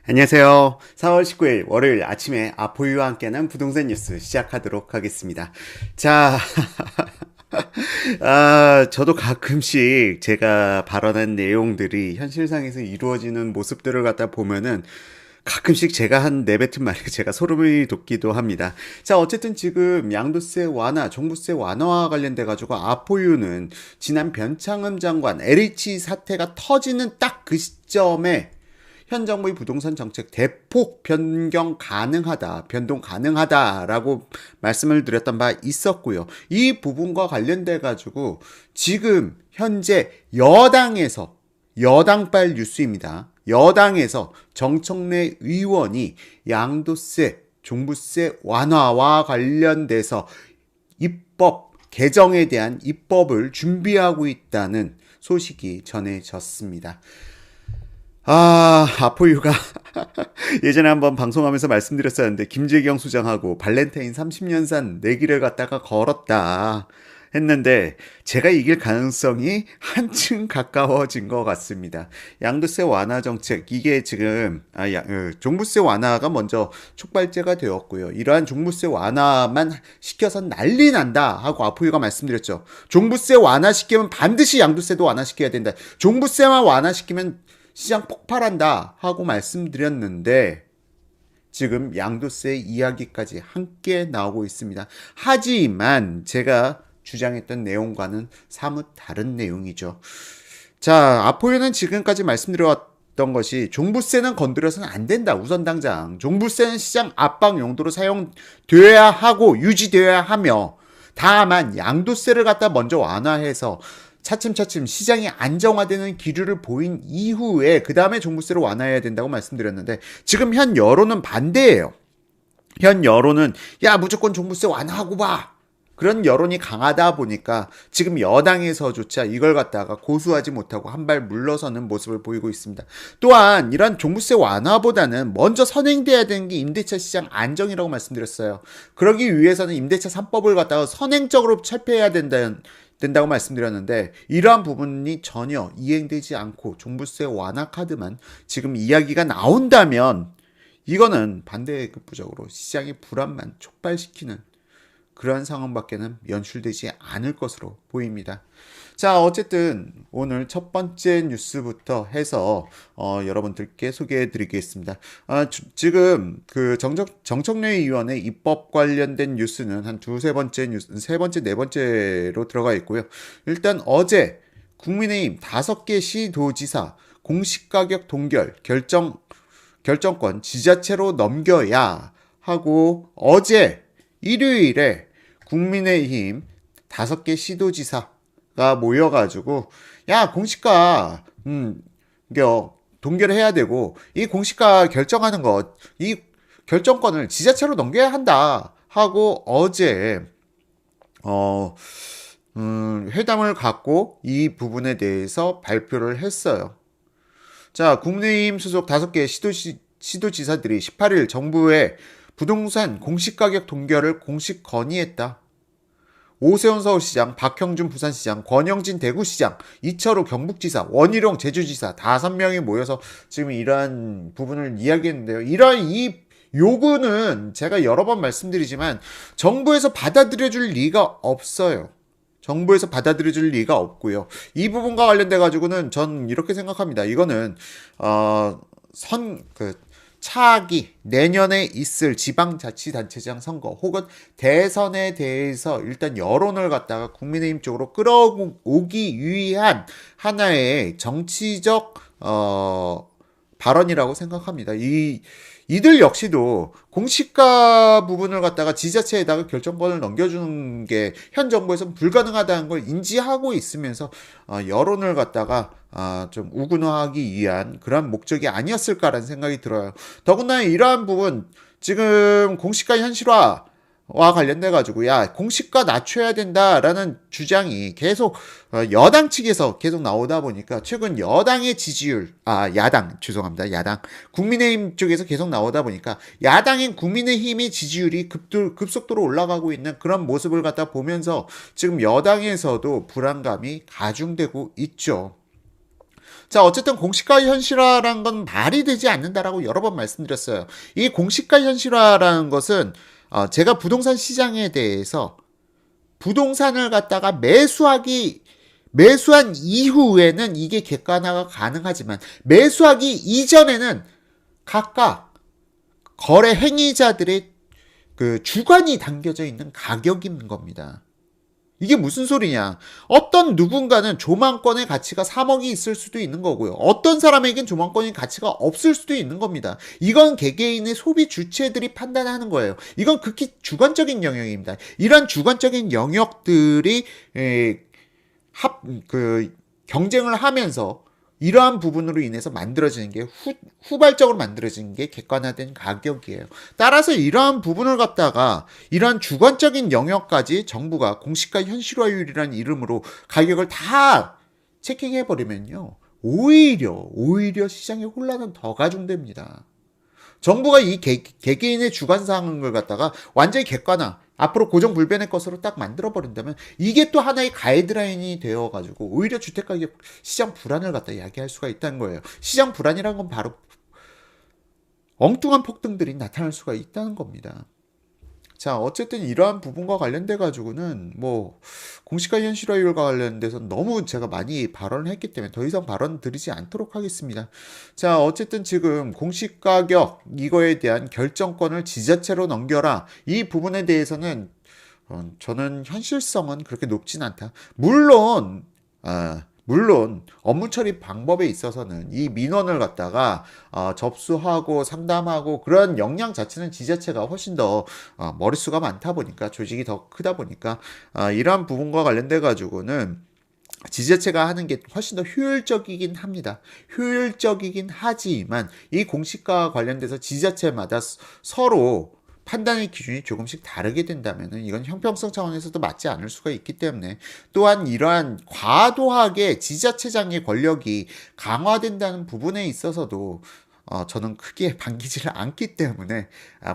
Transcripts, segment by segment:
안녕하세요. 4월 19일 월요일 아침에 아포유와 함께하는 부동산 뉴스 시작하도록 하겠습니다. 자, 저도 가끔씩 제가 발언한 내용들이 현실상에서 이루어지는 모습들을 갖다 보면은 가끔씩 제가 한 내뱉은 말에 제가 소름이 돋기도 합니다. 자, 어쨌든 지금 양도세 완화, 종부세 완화와 관련돼 가지고 아포유는 지난 변창흠 장관 LH 사태가 터지는 딱 그 시점에 현 정부의 부동산 정책 대폭 변경 가능하다라고 말씀을 드렸던 바 있었고요. 이 부분과 관련돼 가지고 지금 현재 여당발 뉴스입니다. 여당에서 정청래 의원이 양도세, 종부세 완화와 관련돼서 개정에 대한 입법을 준비하고 있다는 소식이 전해졌습니다. 아포유가 예전에 한번 방송하면서 말씀드렸었는데 김재경 수장하고 발렌타인 30년산 내기를 갖다가 걸었다 했는데 제가 이길 가능성이 한층 가까워진 것 같습니다. 양도세 완화 정책 이게 지금 종부세 완화가 먼저 촉발제가 되었고요. 이러한 종부세 완화만 시켜선 난리 난다 하고 아포유가 말씀드렸죠. 종부세 완화시키면 반드시 양도세도 완화시켜야 된다. 종부세만 완화시키면 시장 폭발한다 하고 말씀드렸는데 지금 양도세 이야기까지 함께 나오고 있습니다. 하지만 제가 주장했던 내용과는 사뭇 다른 내용이죠. 자, 아포유는 지금까지 말씀드려왔던 것이 종부세는 건드려서는 안 된다. 우선 당장 종부세는 시장 압박 용도로 사용되어야 하고 유지되어야 하며 다만 양도세를 갖다 먼저 완화해서 차츰차츰 시장이 안정화되는 기류를 보인 이후에 그 다음에 종부세를 완화해야 된다고 말씀드렸는데 지금 현 여론은 반대예요. 현 여론은 야 무조건 종부세 완화하고 봐. 그런 여론이 강하다 보니까 지금 여당에서조차 이걸 갖다가 고수하지 못하고 한 발 물러서는 모습을 보이고 있습니다. 또한 이런 종부세 완화보다는 먼저 선행돼야 되는 게 임대차 시장 안정이라고 말씀드렸어요. 그러기 위해서는 임대차 3법을 갖다가 선행적으로 철폐해야 된다고 말씀드렸는데 이러한 부분이 전혀 이행되지 않고 종부세 완화 카드만 지금 이야기가 나온다면 이거는 반대급부적으로 시장의 불안만 촉발시키는 그러한 상황밖에는 연출되지 않을 것으로 보입니다. 자, 어쨌든 오늘 첫 번째 뉴스부터 해서 여러분들께 소개해 드리겠습니다. 지금 그 정청래 의원의 입법 관련된 뉴스는 한 두세 번째 뉴스, 세 번째, 네 번째로 들어가 있고요. 일단 어제 국민의힘 5개 시도지사 공시가격 동결 결정권 지자체로 넘겨야 하고 어제 일요일에 국민의힘 5개 시도지사가 모여가지고 야 공시가 동결해야 되고 이 공시가 결정하는 것 이 결정권을 지자체로 넘겨야 한다 하고 어제 회담을 갖고 이 부분에 대해서 발표를 했어요. 자, 국민의힘 소속 5개 시도지사들이 18일 정부에 부동산 공시가격 동결을 공식 건의했다. 오세훈 서울시장, 박형준 부산시장, 권영진 대구시장, 이철우 경북지사, 원희룡 제주지사 5명이 모여서 지금 이러한 부분을 이야기했는데요. 이러한 이 요구는 제가 여러 번 말씀드리지만 정부에서 받아들여줄 리가 없어요. 정부에서 받아들여줄 리가 없고요. 이 부분과 관련돼 가지고는 전 이렇게 생각합니다. 이거는 차기 내년에 있을 지방자치단체장 선거 혹은 대선에 대해서 일단 여론을 갖다가 국민의힘 쪽으로 끌어오기 위한 하나의 정치적 발언이라고 생각합니다. 이들 역시도 공시가 부분을 갖다가 지자체에다가 결정권을 넘겨주는 게 현 정부에서는 불가능하다는 걸 인지하고 있으면서 여론을 갖다가 좀 우군화하기 위한 그런 목적이 아니었을까라는 생각이 들어요. 더군다나 이러한 부분 지금 공시가 현실화 와 관련돼 가지고 야 공시가 낮춰야 된다라는 주장이 계속 여당 측에서 계속 나오다 보니까 최근 여당의 지지율 야당 국민의힘 쪽에서 계속 나오다 보니까 야당인 국민의힘의 지지율이 급속도로 올라가고 있는 그런 모습을 갖다 보면서 지금 여당에서도 불안감이 가중되고 있죠. 자, 어쨌든 공시가 현실화라는 건 말이 되지 않는다라고 여러 번 말씀드렸어요. 이 공시가 현실화라는 것은 제가 부동산 시장에 대해서 부동산을 갖다가 매수한 이후에는 이게 객관화가 가능하지만 매수하기 이전에는 각각 거래 행위자들의 그 주관이 담겨져 있는 가격인 겁니다. 이게 무슨 소리냐? 어떤 누군가는 조망권의 가치가 3억이 있을 수도 있는 거고요. 어떤 사람에겐 조망권의 가치가 없을 수도 있는 겁니다. 이건 개개인의 소비 주체들이 판단하는 거예요. 이건 극히 주관적인 영역입니다. 이런 주관적인 영역들이 경쟁을 하면서 이러한 부분으로 인해서 만들어지는 게 후발적으로 만들어지는 게 객관화된 가격이에요. 따라서 이러한 부분을 갖다가 이러한 주관적인 영역까지 정부가 공시가 현실화율이라는 이름으로 가격을 다 체킹해버리면요. 오히려 시장의 혼란은 더 가중됩니다. 정부가 이 개개인의 주관상을 갖다가 완전히 객관화, 앞으로 고정불변의 것으로 딱 만들어버린다면 이게 또 하나의 가이드라인이 되어가지고 오히려 주택가격 시장 불안을 갖다 이야기할 수가 있다는 거예요. 시장 불안이란 건 바로 엉뚱한 폭등들이 나타날 수가 있다는 겁니다. 자, 어쨌든 이러한 부분과 관련돼 가지고는 뭐 공시가 현실화율과 관련돼서 너무 제가 많이 발언을 했기 때문에 더 이상 발언 드리지 않도록 하겠습니다. 자, 어쨌든 지금 공시가격 이거에 대한 결정권을 지자체로 넘겨라. 이 부분에 대해서는 저는 현실성은 그렇게 높진 않다. 물론 업무 처리 방법에 있어서는 이 민원을 갖다가 접수하고 상담하고 그런 역량 자체는 지자체가 훨씬 더 머릿수가 많다 보니까 조직이 더 크다 보니까 이러한 부분과 관련돼 가지고는 지자체가 하는 게 훨씬 더 효율적이긴 합니다. 효율적이긴 하지만 이 공시가와 관련돼서 지자체마다 서로 판단의 기준이 조금씩 다르게 된다면 이건 형평성 차원에서도 맞지 않을 수가 있기 때문에 또한 이러한 과도하게 지자체장의 권력이 강화된다는 부분에 있어서도 저는 크게 반기지를 않기 때문에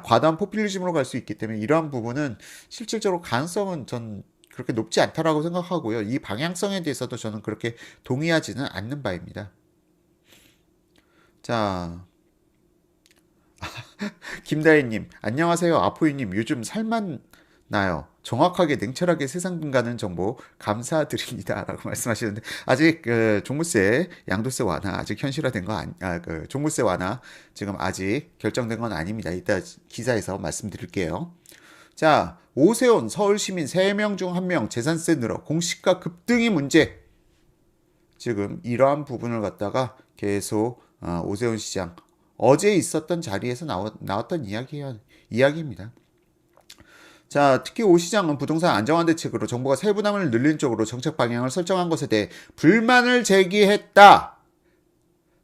과도한 포퓰리즘으로 갈 수 있기 때문에 이러한 부분은 실질적으로 가능성은 전 그렇게 높지 않다라고 생각하고요. 이 방향성에 대해서도 저는 그렇게 동의하지는 않는 바입니다. 자, 김다희님, 안녕하세요. 아포이님, 요즘 살만 나요. 정확하게 냉철하게 세상 가는 정보 감사드립니다. 라고 말씀하시는데, 아직 종부세, 양도세 완화, 아직 현실화된 거 종부세 완화 지금 아직 결정된 건 아닙니다. 이따 기사에서 말씀드릴게요. 자, 오세훈 서울시민 3명 중 1명 재산세 늘어 공시가 급등이 문제. 지금 이러한 부분을 갖다가 계속 오세훈 시장 어제 있었던 자리에서 나왔던 이야기입니다. 자, 특히 오 시장은 부동산 안정화 대책으로 정부가 세부담을 늘리는 쪽으로 정책 방향을 설정한 것에 대해 불만을 제기했다.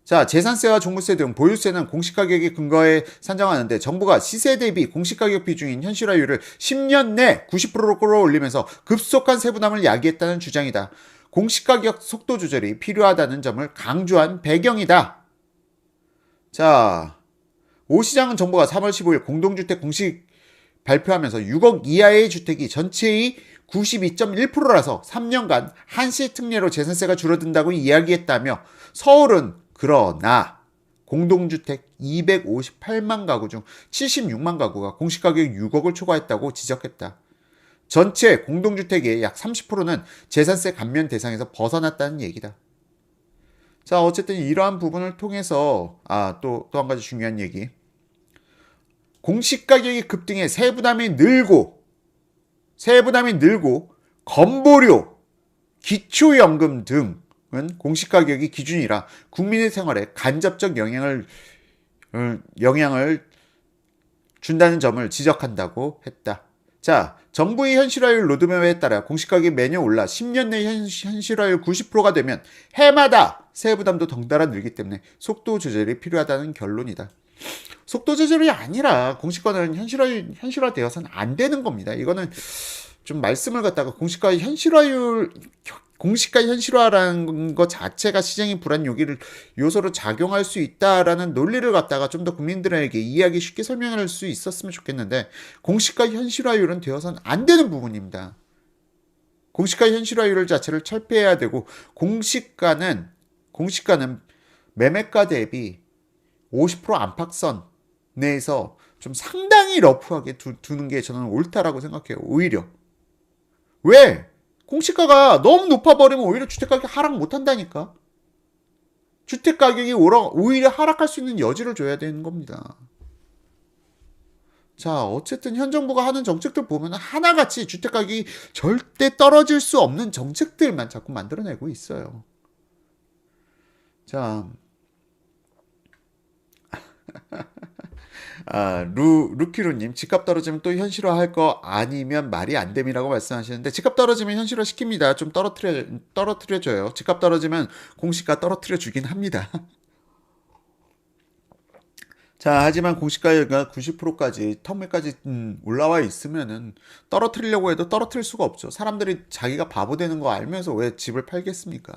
자, 재산세와 종부세 등 보유세는 공시가격에 근거해 산정하는데 정부가 시세 대비 공시가격 비중인 현실화율을 10년 내 90%로 끌어올리면서 급속한 세부담을 야기했다는 주장이다. 공시가격 속도 조절이 필요하다는 점을 강조한 배경이다. 자, 오 시장은 정부가 3월 15일 공동주택 공식 발표하면서 6억 이하의 주택이 전체의 92.1%라서 3년간 한시 특례로 재산세가 줄어든다고 이야기했다며 서울은 그러나 공동주택 258만 가구 중 76만 가구가 공시가격 6억을 초과했다고 지적했다. 전체 공동주택의 약 30%는 재산세 감면 대상에서 벗어났다는 얘기다. 자, 어쨌든 이러한 부분을 통해서 또 한 가지 중요한 얘기. 공시가격이 급등해 세부담이 늘고 건보료, 기초연금 등은 공시가격이 기준이라 국민의 생활에 간접적 영향을 준다는 점을 지적한다고 했다. 자, 정부의 현실화율 로드맵에 따라 공시가격이 매년 올라 10년 내 현실화율 90%가 되면 해마다 세부담도 덩달아 늘기 때문에 속도 조절이 필요하다는 결론이다. 속도 조절이 아니라 공시가는 현실화되어서는 안 되는 겁니다. 이거는 좀 말씀을 갖다가 공시가 현실화라는 것 자체가 시장의 불안 요소로 작용할 수 있다라는 논리를 갖다가 좀 더 국민들에게 이해하기 쉽게 설명할 수 있었으면 좋겠는데 공시가 현실화율은 되어서는 안 되는 부분입니다. 공시가 현실화율 자체를 철폐해야 되고 공시가는 매매가 대비 50% 안팎선 내에서 좀 상당히 러프하게 두는 게 저는 옳다라고 생각해요. 오히려. 왜? 공시가가 너무 높아버리면 오히려 주택가격이 하락 못한다니까. 주택가격이 오히려 하락할 수 있는 여지를 줘야 되는 겁니다. 자, 어쨌든 현 정부가 하는 정책들 보면 하나같이 주택가격이 절대 떨어질 수 없는 정책들만 자꾸 만들어내고 있어요. 자, 루키루님, 집값 떨어지면 또 현실화할 거 아니면 말이 안 됨이라고 말씀하시는데, 집값 떨어지면 현실화 시킵니다. 좀 떨어뜨려줘요. 집값 떨어지면 공시가 떨어뜨려 주긴 합니다. 자, 하지만 공시가가 90%까지, 턱밑까지 올라와 있으면은 떨어뜨리려고 해도 떨어뜨릴 수가 없죠. 사람들이 자기가 바보 되는 거 알면서 왜 집을 팔겠습니까?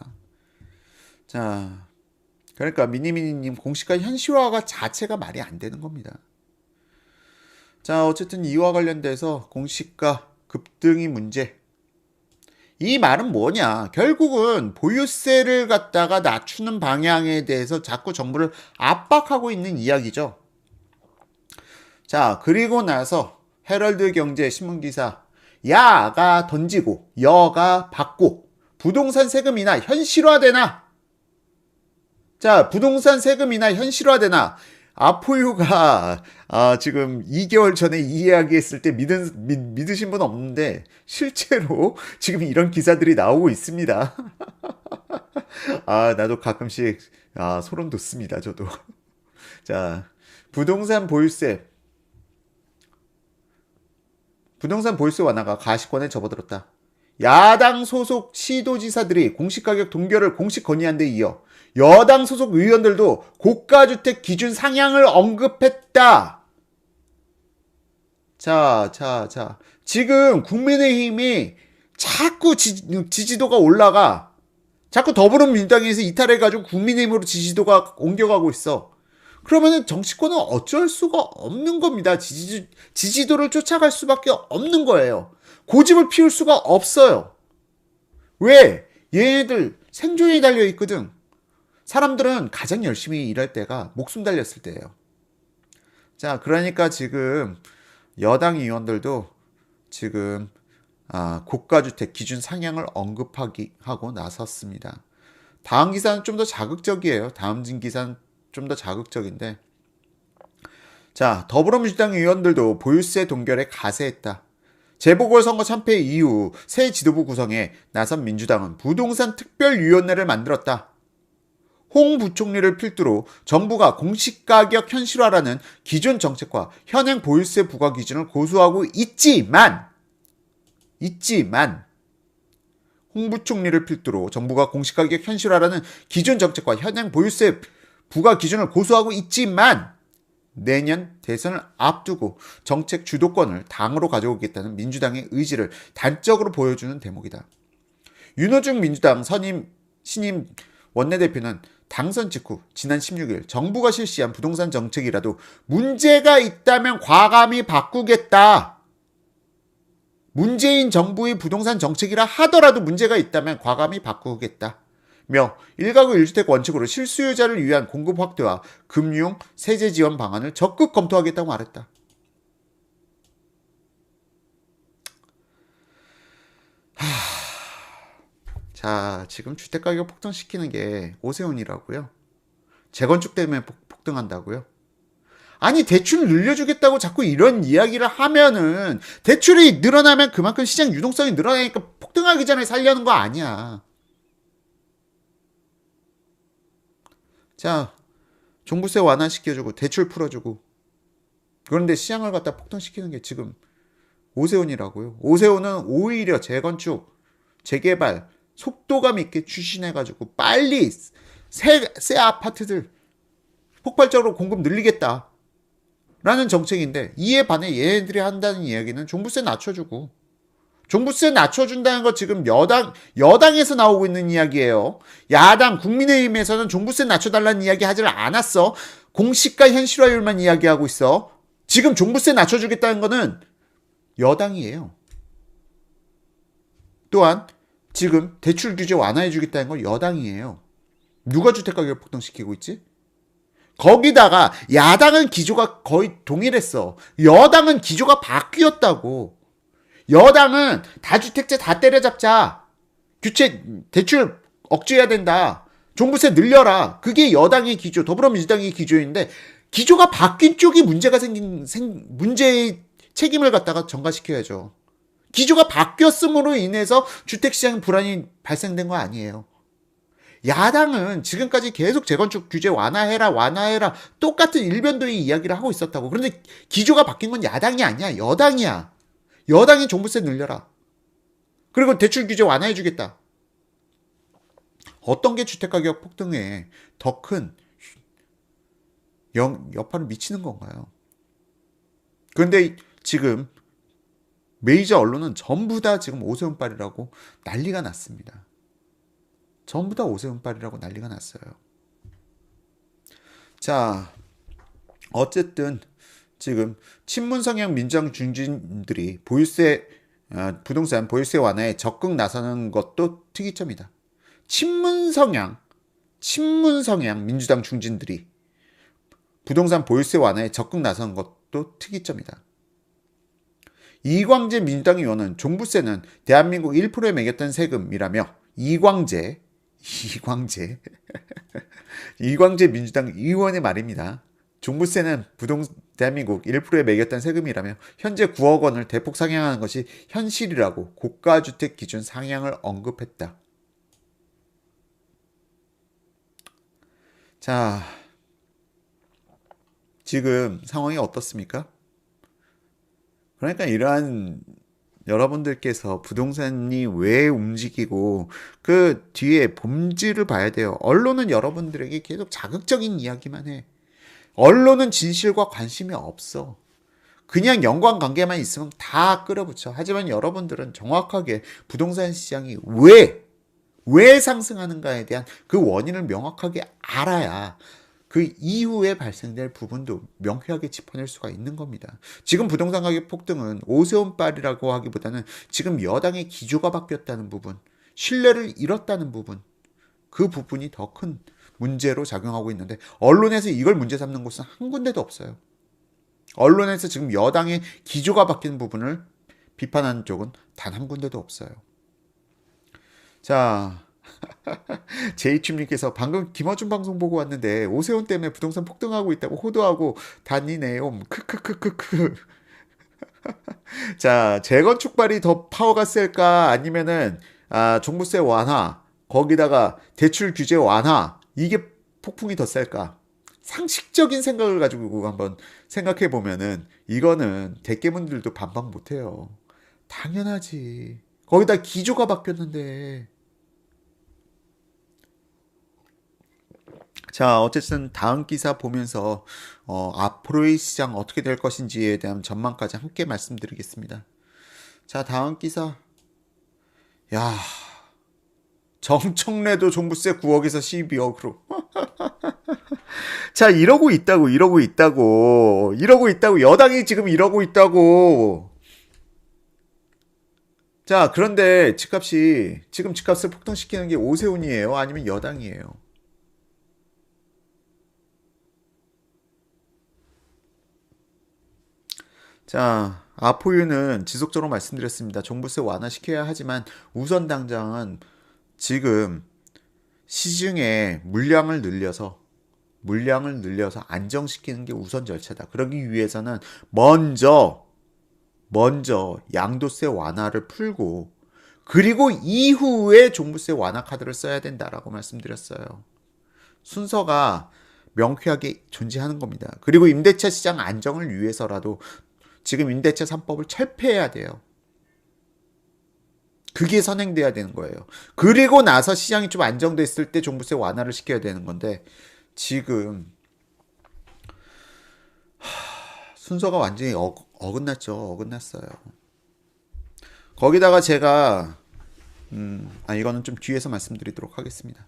자, 그러니까 미니미니님 공시가 현실화가 자체가 말이 안 되는 겁니다. 자, 어쨌든 이와 관련돼서 공시가 급등이 문제. 이 말은 뭐냐? 결국은 보유세를 갖다가 낮추는 방향에 대해서 자꾸 정부를 압박하고 있는 이야기죠. 자, 그리고 나서 헤럴드 경제 신문기사, 야가 던지고 여가 받고 부동산 세금 인하 현실화되나? 자, 부동산 세금 인하 현실화되나? 아포유가 지금 2개월 전에 이 이야기 했을 때 믿으신 분 없는데 실제로 지금 이런 기사들이 나오고 있습니다. 나도 가끔씩 소름 돋습니다. 저도. 자, 부동산 보유세 완화가 가시권에 접어들었다. 야당 소속 시도지사들이 공시가격 동결을 공식 건의한 데 이어 여당 소속 의원들도 고가주택 기준 상향을 언급했다. 자. 지금 국민의힘이 자꾸 지지도가 올라가. 자꾸 더불어민주당에서 이탈해가지고 국민의힘으로 지지도가 옮겨가고 있어. 그러면은 정치권은 어쩔 수가 없는 겁니다. 지지도를 쫓아갈 수밖에 없는 거예요. 고집을 피울 수가 없어요. 왜? 얘네들 생존이 달려있거든. 사람들은 가장 열심히 일할 때가 목숨 달렸을 때예요. 자, 그러니까 지금 여당 의원들도 지금 고가주택 기준 상향을 언급하고 나섰습니다. 다음 기사는 좀 더 자극적이에요. 다음 기사는 좀 더 자극적인데, 자, 더불어민주당 의원들도 보유세 동결에 가세했다. 재보궐선거 참패 이후 새 지도부 구성에 나선 민주당은 부동산 특별위원회를 만들었다. 홍 부총리를 필두로 정부가 공시가격 현실화라는 기존 정책과 현행 보유세 부과 기준을 고수하고 있지만 홍 부총리를 필두로 정부가 공시가격 현실화라는 기존 정책과 현행 보유세 부과 기준을 고수하고 있지만 내년 대선을 앞두고 정책 주도권을 당으로 가져오겠다는 민주당의 의지를 단적으로 보여주는 대목이다. 윤호중 민주당 신임 원내대표는 당선 직후 지난 16일 정부가 실시한 부동산 정책이라도 문제가 있다면 과감히 바꾸겠다. 문재인 정부의 부동산 정책이라 하더라도 문제가 있다면 과감히 바꾸겠다. 며 1가구 1주택 원칙으로 실수요자를 위한 공급 확대와 금융, 세제 지원 방안을 적극 검토하겠다고 말했다. 자, 지금 주택가격 폭등시키는 게 오세훈이라고요? 재건축 때문에 폭등한다고요? 아니, 대출 늘려주겠다고 자꾸 이런 이야기를 하면은 대출이 늘어나면 그만큼 시장 유동성이 늘어나니까 폭등하기 전에 살려는 거 아니야. 자, 종부세 완화시켜주고 대출 풀어주고, 그런데 시장을 갖다 폭등시키는 게 지금 오세훈이라고요. 오세훈은 오히려 재건축, 재개발 속도감 있게 추진해가지고 빨리 새 아파트들 폭발적으로 공급 늘리겠다 라는 정책인데, 이에 반해 얘네들이 한다는 이야기는 종부세 낮춰주고, 종부세 낮춰준다는 거 지금 여당에서 나오고 있는 이야기예요. 야당 국민의힘에서는 종부세 낮춰달라는 이야기 하질 않았어. 공시가 현실화율만 이야기하고 있어. 지금 종부세 낮춰주겠다는 거는 여당이에요. 또한 지금 대출 규제 완화해주겠다는 건 여당이에요. 누가 주택가격 폭등시키고 있지? 거기다가 야당은 기조가 거의 동일했어. 여당은 기조가 바뀌었다고. 여당은 다주택자 다 때려잡자. 규제 대출 억제해야 된다. 종부세 늘려라. 그게 여당의 기조, 더불어민주당의 기조인데 기조가 바뀐 쪽이 문제가 문제의 책임을 갖다가 전가시켜야죠. 기조가 바뀌었음으로 인해서 주택시장 불안이 발생된 거 아니에요. 야당은 지금까지 계속 재건축 규제 완화해라 똑같은 일변도의 이야기를 하고 있었다고. 그런데 기조가 바뀐 건 야당이 아니야. 여당이야. 여당이 종부세 늘려라. 그리고 대출 규제 완화해주겠다. 어떤 게 주택가격 폭등에 더 큰 여파를 미치는 건가요? 그런데 지금 메이저 언론은 전부 다 지금 오세훈빨이라고 난리가 났습니다. 전부 다 오세훈빨이라고 난리가 났어요. 자, 어쨌든 지금 친문 성향 민주당 중진들이 부동산 보유세 완화에 적극 나서는 것도 특이점이다. 친문 성향 민주당 중진들이 부동산 보유세 완화에 적극 나서는 것도 특이점이다. 이광재 민주당 의원은 종부세는 대한민국 1%에 매겼던 세금이라며 이광재 민주당 의원의 말입니다. 종부세는 대한민국 1%에 매겼던 세금이라며 현재 9억 원을 대폭 상향하는 것이 현실이라고 고가주택 기준 상향을 언급했다. 자, 지금 상황이 어떻습니까? 그러니까 이러한 여러분들께서 부동산이 왜 움직이고 그 뒤에 본질을 봐야 돼요. 언론은 여러분들에게 계속 자극적인 이야기만 해. 언론은 진실과 관심이 없어. 그냥 연관관계만 있으면 다 끌어붙여. 하지만 여러분들은 정확하게 부동산 시장이 왜 상승하는가에 대한 그 원인을 명확하게 알아야 그 이후에 발생될 부분도 명쾌하게 짚어낼 수가 있는 겁니다. 지금 부동산 가격 폭등은 오세훈빨이라고 하기보다는 지금 여당의 기조가 바뀌었다는 부분, 신뢰를 잃었다는 부분, 그 부분이 더 큰 문제로 작용하고 있는데 언론에서 이걸 문제 삼는 곳은 한 군데도 없어요. 언론에서 지금 여당의 기조가 바뀐 부분을 비판하는 쪽은 단 한 군데도 없어요. 자, 제이춤님께서 방금 김어준 방송 보고 왔는데 오세훈 때문에 부동산 폭등하고 있다고 호도하고 다니네요. 크크크크크. 자, 재건축발이 더 파워가 셀까 아니면은 종부세 완화 거기다가 대출 규제 완화 이게 폭풍이 더 셀까? 상식적인 생각을 가지고 한번 생각해 보면은 이거는 대깨문들도 반박 못해요. 당연하지. 거기다 기조가 바뀌었는데. 자, 어쨌든 다음 기사 보면서 앞으로의 시장 어떻게 될 것인지에 대한 전망까지 함께 말씀드리겠습니다. 자, 다음 기사. 야, 정청래도 종부세 9억에서 12억으로. 자, 이러고 있다고. 여당이 지금 이러고 있다고. 자, 그런데 지금 집값을 폭등시키는 게 오세훈이에요? 아니면 여당이에요? 자, 아포유는 지속적으로 말씀드렸습니다. 종부세 완화시켜야 하지만 우선 당장은 지금 시중에 물량을 늘려서 안정시키는 게 우선 절차다. 그러기 위해서는 먼저 양도세 완화를 풀고 그리고 이후에 종부세 완화 카드를 써야 된다라고 말씀드렸어요. 순서가 명쾌하게 존재하는 겁니다. 그리고 임대차 시장 안정을 위해서라도 지금 임대차 3법을 철폐해야 돼요. 그게 선행돼야 되는 거예요. 그리고 나서 시장이 좀 안정됐을 때 종부세 완화를 시켜야 되는 건데 지금 순서가 완전히 어긋났어요. 거기다가 제가 이거는 좀 뒤에서 말씀드리도록 하겠습니다.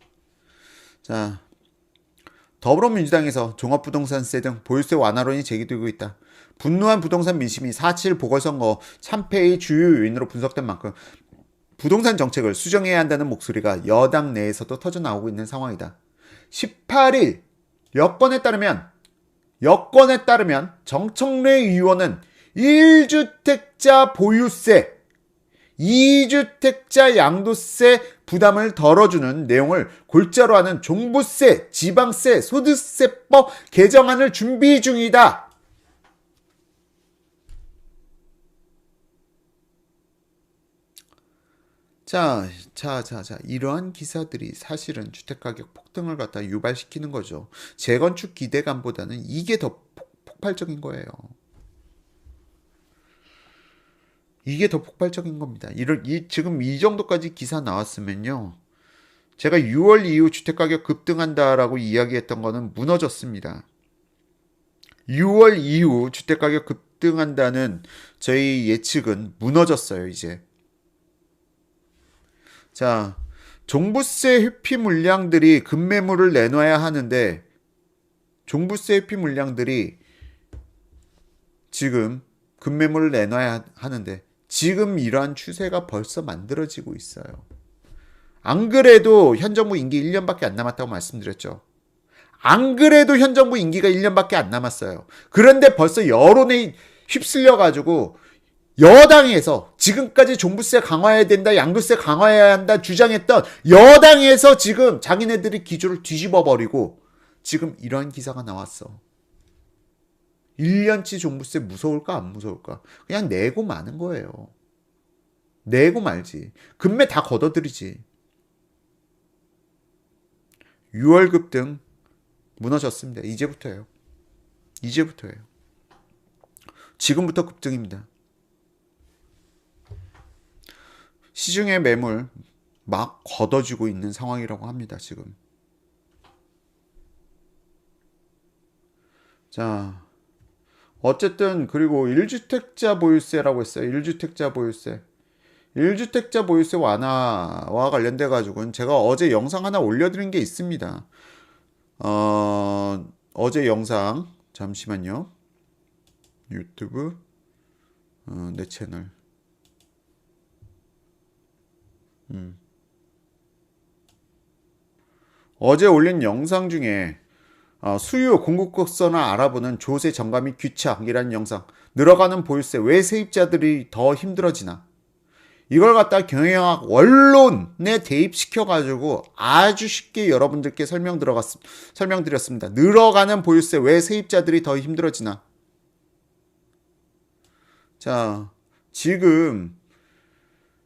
자, 더불어민주당에서 종합부동산세 등 보유세 완화론이 제기되고 있다. 분노한 부동산 민심이 4.7 보궐선거 참패의 주요 요인으로 분석된 만큼 부동산 정책을 수정해야 한다는 목소리가 여당 내에서도 터져나오고 있는 상황이다. 18일 여건에 따르면 정청래 의원은 1주택자 보유세, 2주택자 양도세 부담을 덜어주는 내용을 골자로 하는 종부세, 지방세, 소득세법 개정안을 준비 중이다. 자, 이러한 기사들이 사실은 주택가격 폭등을 갖다 유발시키는 거죠. 재건축 기대감보다는 이게 더 폭발적인 거예요. 이게 더 폭발적인 겁니다. 지금 이 정도까지 기사 나왔으면요. 제가 6월 이후 주택가격 급등한다라고 이야기했던 거는 무너졌습니다. 6월 이후 주택가격 급등한다는 저희 예측은 무너졌어요, 이제. 자, 종부세 회피 물량들이 급매물을 내놔야 하는데, 종부세 회피 물량들이 지금 급매물을 내놔야 하는데, 지금 이러한 추세가 벌써 만들어지고 있어요. 안 그래도 현 정부 임기 1년밖에 안 남았다고 말씀드렸죠. 안 그래도 현 정부 임기가 1년밖에 안 남았어요. 그런데 벌써 여론에 휩쓸려가지고 여당에서 지금까지 종부세 강화해야 된다, 양도세 강화해야 한다 주장했던 여당에서 지금 자기네들이 기조를 뒤집어 버리고 지금 이러한 기사가 나왔어. 1년치 종부세 무서울까 안 무서울까? 그냥 내고 마는 거예요. 내고 말지. 금매 다 걷어들이지. 6월 급등 무너졌습니다. 이제부터예요. 지금부터 급등입니다. 시중의 매물 막 걷어지고 있는 상황이라고 합니다. 지금. 자, 어쨌든 그리고 1주택자 보유세라고 했어요. 1주택자 보유세 완화와 관련돼 가지고는 제가 어제 영상 하나 올려드린 게 있습니다. 어제 영상 잠시만요. 유튜브 내 채널 어제 올린 영상 중에 수요 공급 곡선을 알아보는 조세 정가 및 귀착이라는 영상, 늘어가는 보유세 왜 세입자들이 더 힘들어지나, 이걸 갖다 경영학 원론에 대입시켜가지고 아주 쉽게 여러분들께 설명드렸습니다. 늘어가는 보유세 왜 세입자들이 더 힘들어지나. 자, 지금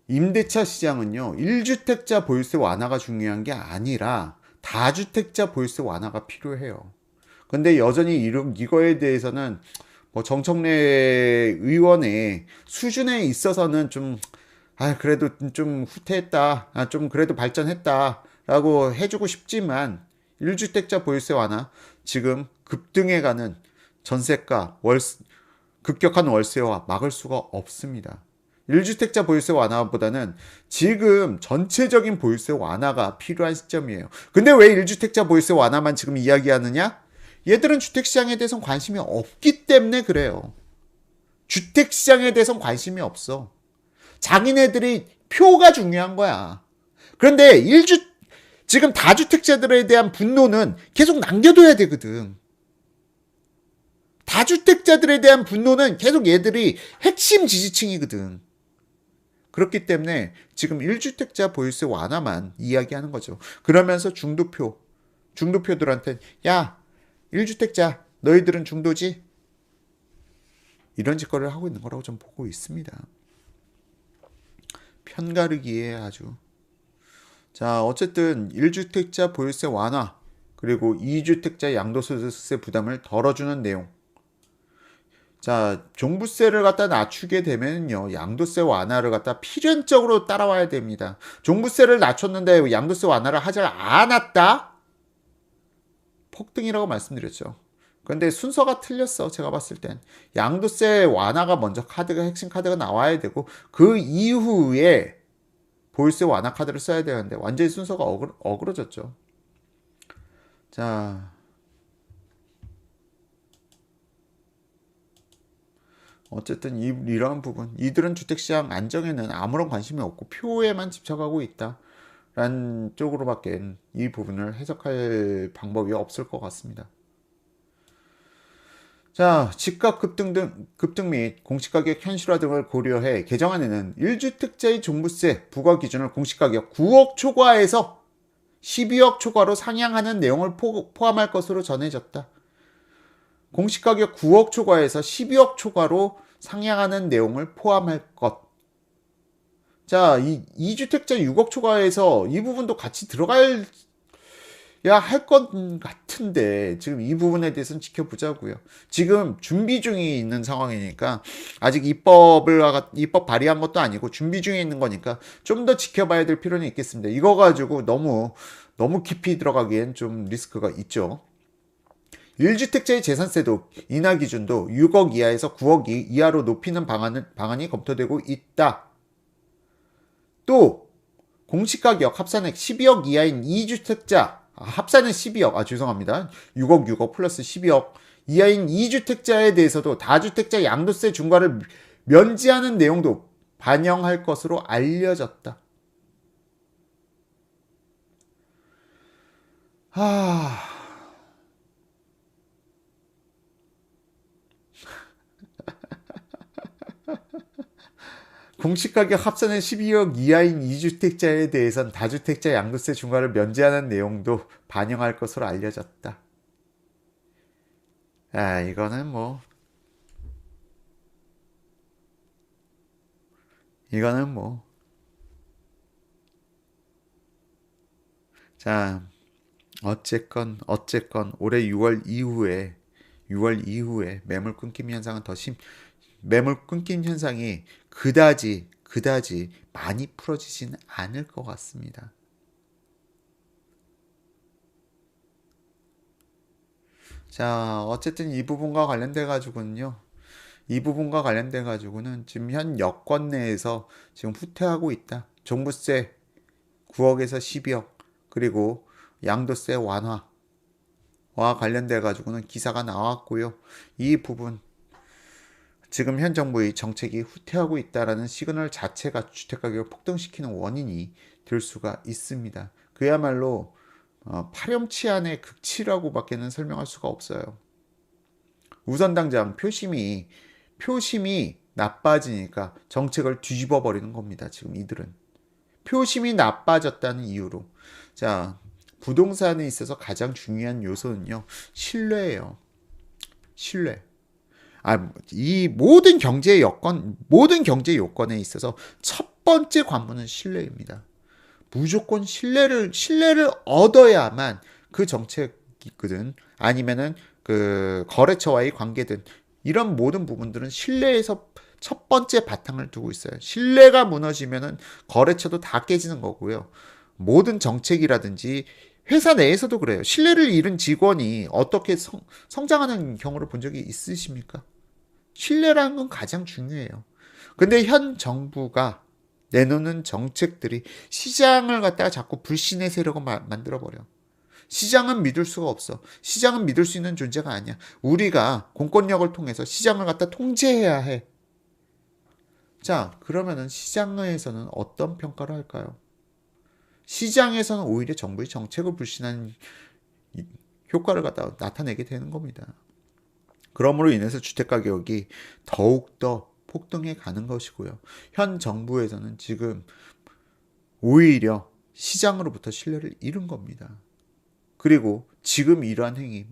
임대차 시장은요, 1주택자 보유세 완화가 중요한 게 아니라 다주택자 보유세 완화가 필요해요. 근데 여전히 이거에 대해서는 뭐 정청래 의원의 수준에 있어서는 그래도 좀 후퇴했다, 좀 그래도 발전했다라고 해주고 싶지만 1주택자 보유세 완화, 지금 급등해가는 전세가, 급격한 월세와 막을 수가 없습니다. 1주택자 보유세 완화보다는 지금 전체적인 보유세 완화가 필요한 시점이에요. 근데 왜 1주택자 보유세 완화만 지금 이야기하느냐? 얘들은 주택시장에 대해서는 관심이 없기 때문에 그래요. 주택시장에 대해서는 관심이 없어. 자기네들이 표가 중요한 거야. 그런데 지금 다주택자들에 대한 분노는 계속 남겨둬야 되거든. 다주택자들에 대한 분노는 계속 얘들이 핵심 지지층이거든. 그렇기 때문에 지금 1주택자 보유세 완화만 이야기하는 거죠. 그러면서 중도표들한테 야, 1주택자 너희들은 중도지? 이런 짓거리를 하고 있는 거라고 좀 보고 있습니다. 편가르기에 아주. 자, 어쨌든 1주택자 보유세 완화, 그리고 2주택자 양도소득세 부담을 덜어주는 내용. 자, 종부세를 갖다 낮추게 되면요, 양도세 완화를 갖다 필연적으로 따라와야 됩니다. 종부세를 낮췄는데 양도세 완화를 하지 않았다? 폭등이라고 말씀드렸죠. 그런데 순서가 틀렸어. 제가 봤을 땐 양도세 완화가 먼저 핵심 카드가 나와야 되고, 그 이후에 보유세 완화 카드를 써야 되는데 완전히 순서가 어그러졌죠. 자, 어쨌든 이러한 부분, 이들은 주택시장 안정에는 아무런 관심이 없고 표에만 집착하고 있다 라는 쪽으로밖에 이 부분을 해석할 방법이 없을 것 같습니다. 자, 집값 급등 및 공시가격 현실화 등을 고려해 개정안에는 1주택자의 종부세 부과 기준을 공시가격 9억 초과에서 12억 초과로 상향하는 내용을 포함할 것으로 전해졌다. 공시가격 9억 초과에서 12억 초과로 상향하는 내용을 포함할 것. 자, 2주택자 6억 초과에서 이 부분도 같이 들어가야 할 것 같은데 지금 이 부분에 대해서는 지켜보자고요. 지금 준비 중에 있는 상황이니까 아직 입법 발의한 것도 아니고 준비 중에 있는 거니까 좀 더 지켜봐야 될 필요는 있겠습니다. 이거 가지고 너무 깊이 들어가기엔 좀 리스크가 있죠. 1주택자의 재산세도 인하 기준도 6억 이하에서 9억 이하로 높이는 방안이 검토되고 있다. 또 공시가격 합산액 12억 이하인 2주택자 합산은 12억 죄송합니다. 6억 플러스 12억 이하인 2주택자에 대해서도 다주택자 양도세 중과를 면제하는 내용도 반영할 것으로 알려졌다. 공시가격 합산은 12억 이하인 2주택자에 대해선 다주택자 양도세 중과를 면제하는 내용도 반영할 것으로 알려졌다. 이거는 뭐 자, 어쨌건 올해 6월 이후에 매물 끊김 현상이 그다지 많이 풀어지지는 않을 것 같습니다. 자, 어쨌든 이 부분과 관련돼 가지고는 지금 현 여권 내에서 지금 후퇴하고 있다. 종부세 9억에서 12억 그리고 양도세 완화와 관련돼 가지고는 기사가 나왔고요. 이 부분 지금 현 정부의 정책이 후퇴하고 있다라는 시그널 자체가 주택가격을 폭등시키는 원인이 될 수가 있습니다. 그야말로 파렴치한의 극치라고 밖에는 설명할 수가 없어요. 우선 당장 표심이 나빠지니까 정책을 뒤집어 버리는 겁니다. 지금 이들은 표심이 나빠졌다는 이유로. 자, 부동산에 있어서 가장 중요한 요소는요, 신뢰예요. 신뢰. 이 모든 경제 요건에 있어서 첫 번째 관문은 신뢰입니다. 무조건 신뢰를 얻어야만 그 정책이든 아니면은 그 거래처와의 관계든 이런 모든 부분들은 신뢰에서 첫 번째 바탕을 두고 있어요. 신뢰가 무너지면은 거래처도 다 깨지는 거고요. 모든 정책이라든지 회사 내에서도 그래요. 신뢰를 잃은 직원이 어떻게 성장하는 경우를 본 적이 있으십니까? 신뢰라는 건 가장 중요해요. 근데 현 정부가 내놓는 정책들이 시장을 갖다가 자꾸 불신의 세력을 만들어버려. 시장은 믿을 수가 없어. 시장은 믿을 수 있는 존재가 아니야. 우리가 공권력을 통해서 시장을 갖다 통제해야 해. 자, 그러면은 시장에서는 어떤 평가를 할까요? 시장에서는 오히려 정부의 정책을 불신하는 효과를 갖다 나타내게 되는 겁니다. 그러므로 인해서 주택가격이 더욱더 폭등해 가는 것이고요. 현 정부에서는 지금 오히려 시장으로부터 신뢰를 잃은 겁니다. 그리고 지금 이러한 행위,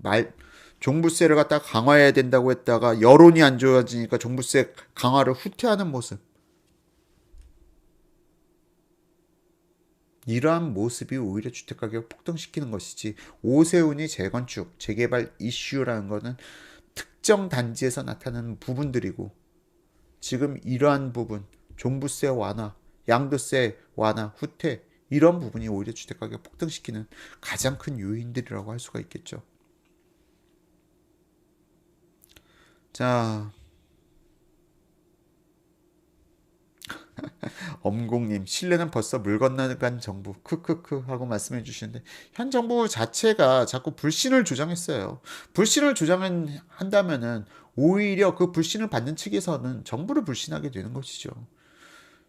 종부세를 갖다 강화해야 된다고 했다가 여론이 안 좋아지니까 종부세 강화를 후퇴하는 모습. 이러한 모습이 오히려 주택가격을 폭등시키는 것이지 오세훈이 재건축, 재개발 이슈라는 것은 특정 단지에서 나타나는 부분들이고 지금 이러한 부분, 종부세 완화, 양도세 완화, 후퇴 이런 부분이 오히려 주택가격 폭등시키는 가장 큰 요인들이라고 할 수가 있겠죠. 자, 엄공님 신뢰는 벌써 물 건너간 정부 크크크 하고 말씀해 주시는데 현 정부 자체가 자꾸 불신을 조장했어요. 불신을 조장한다면은 오히려 그 불신을 받는 측에서는 정부를 불신하게 되는 것이죠.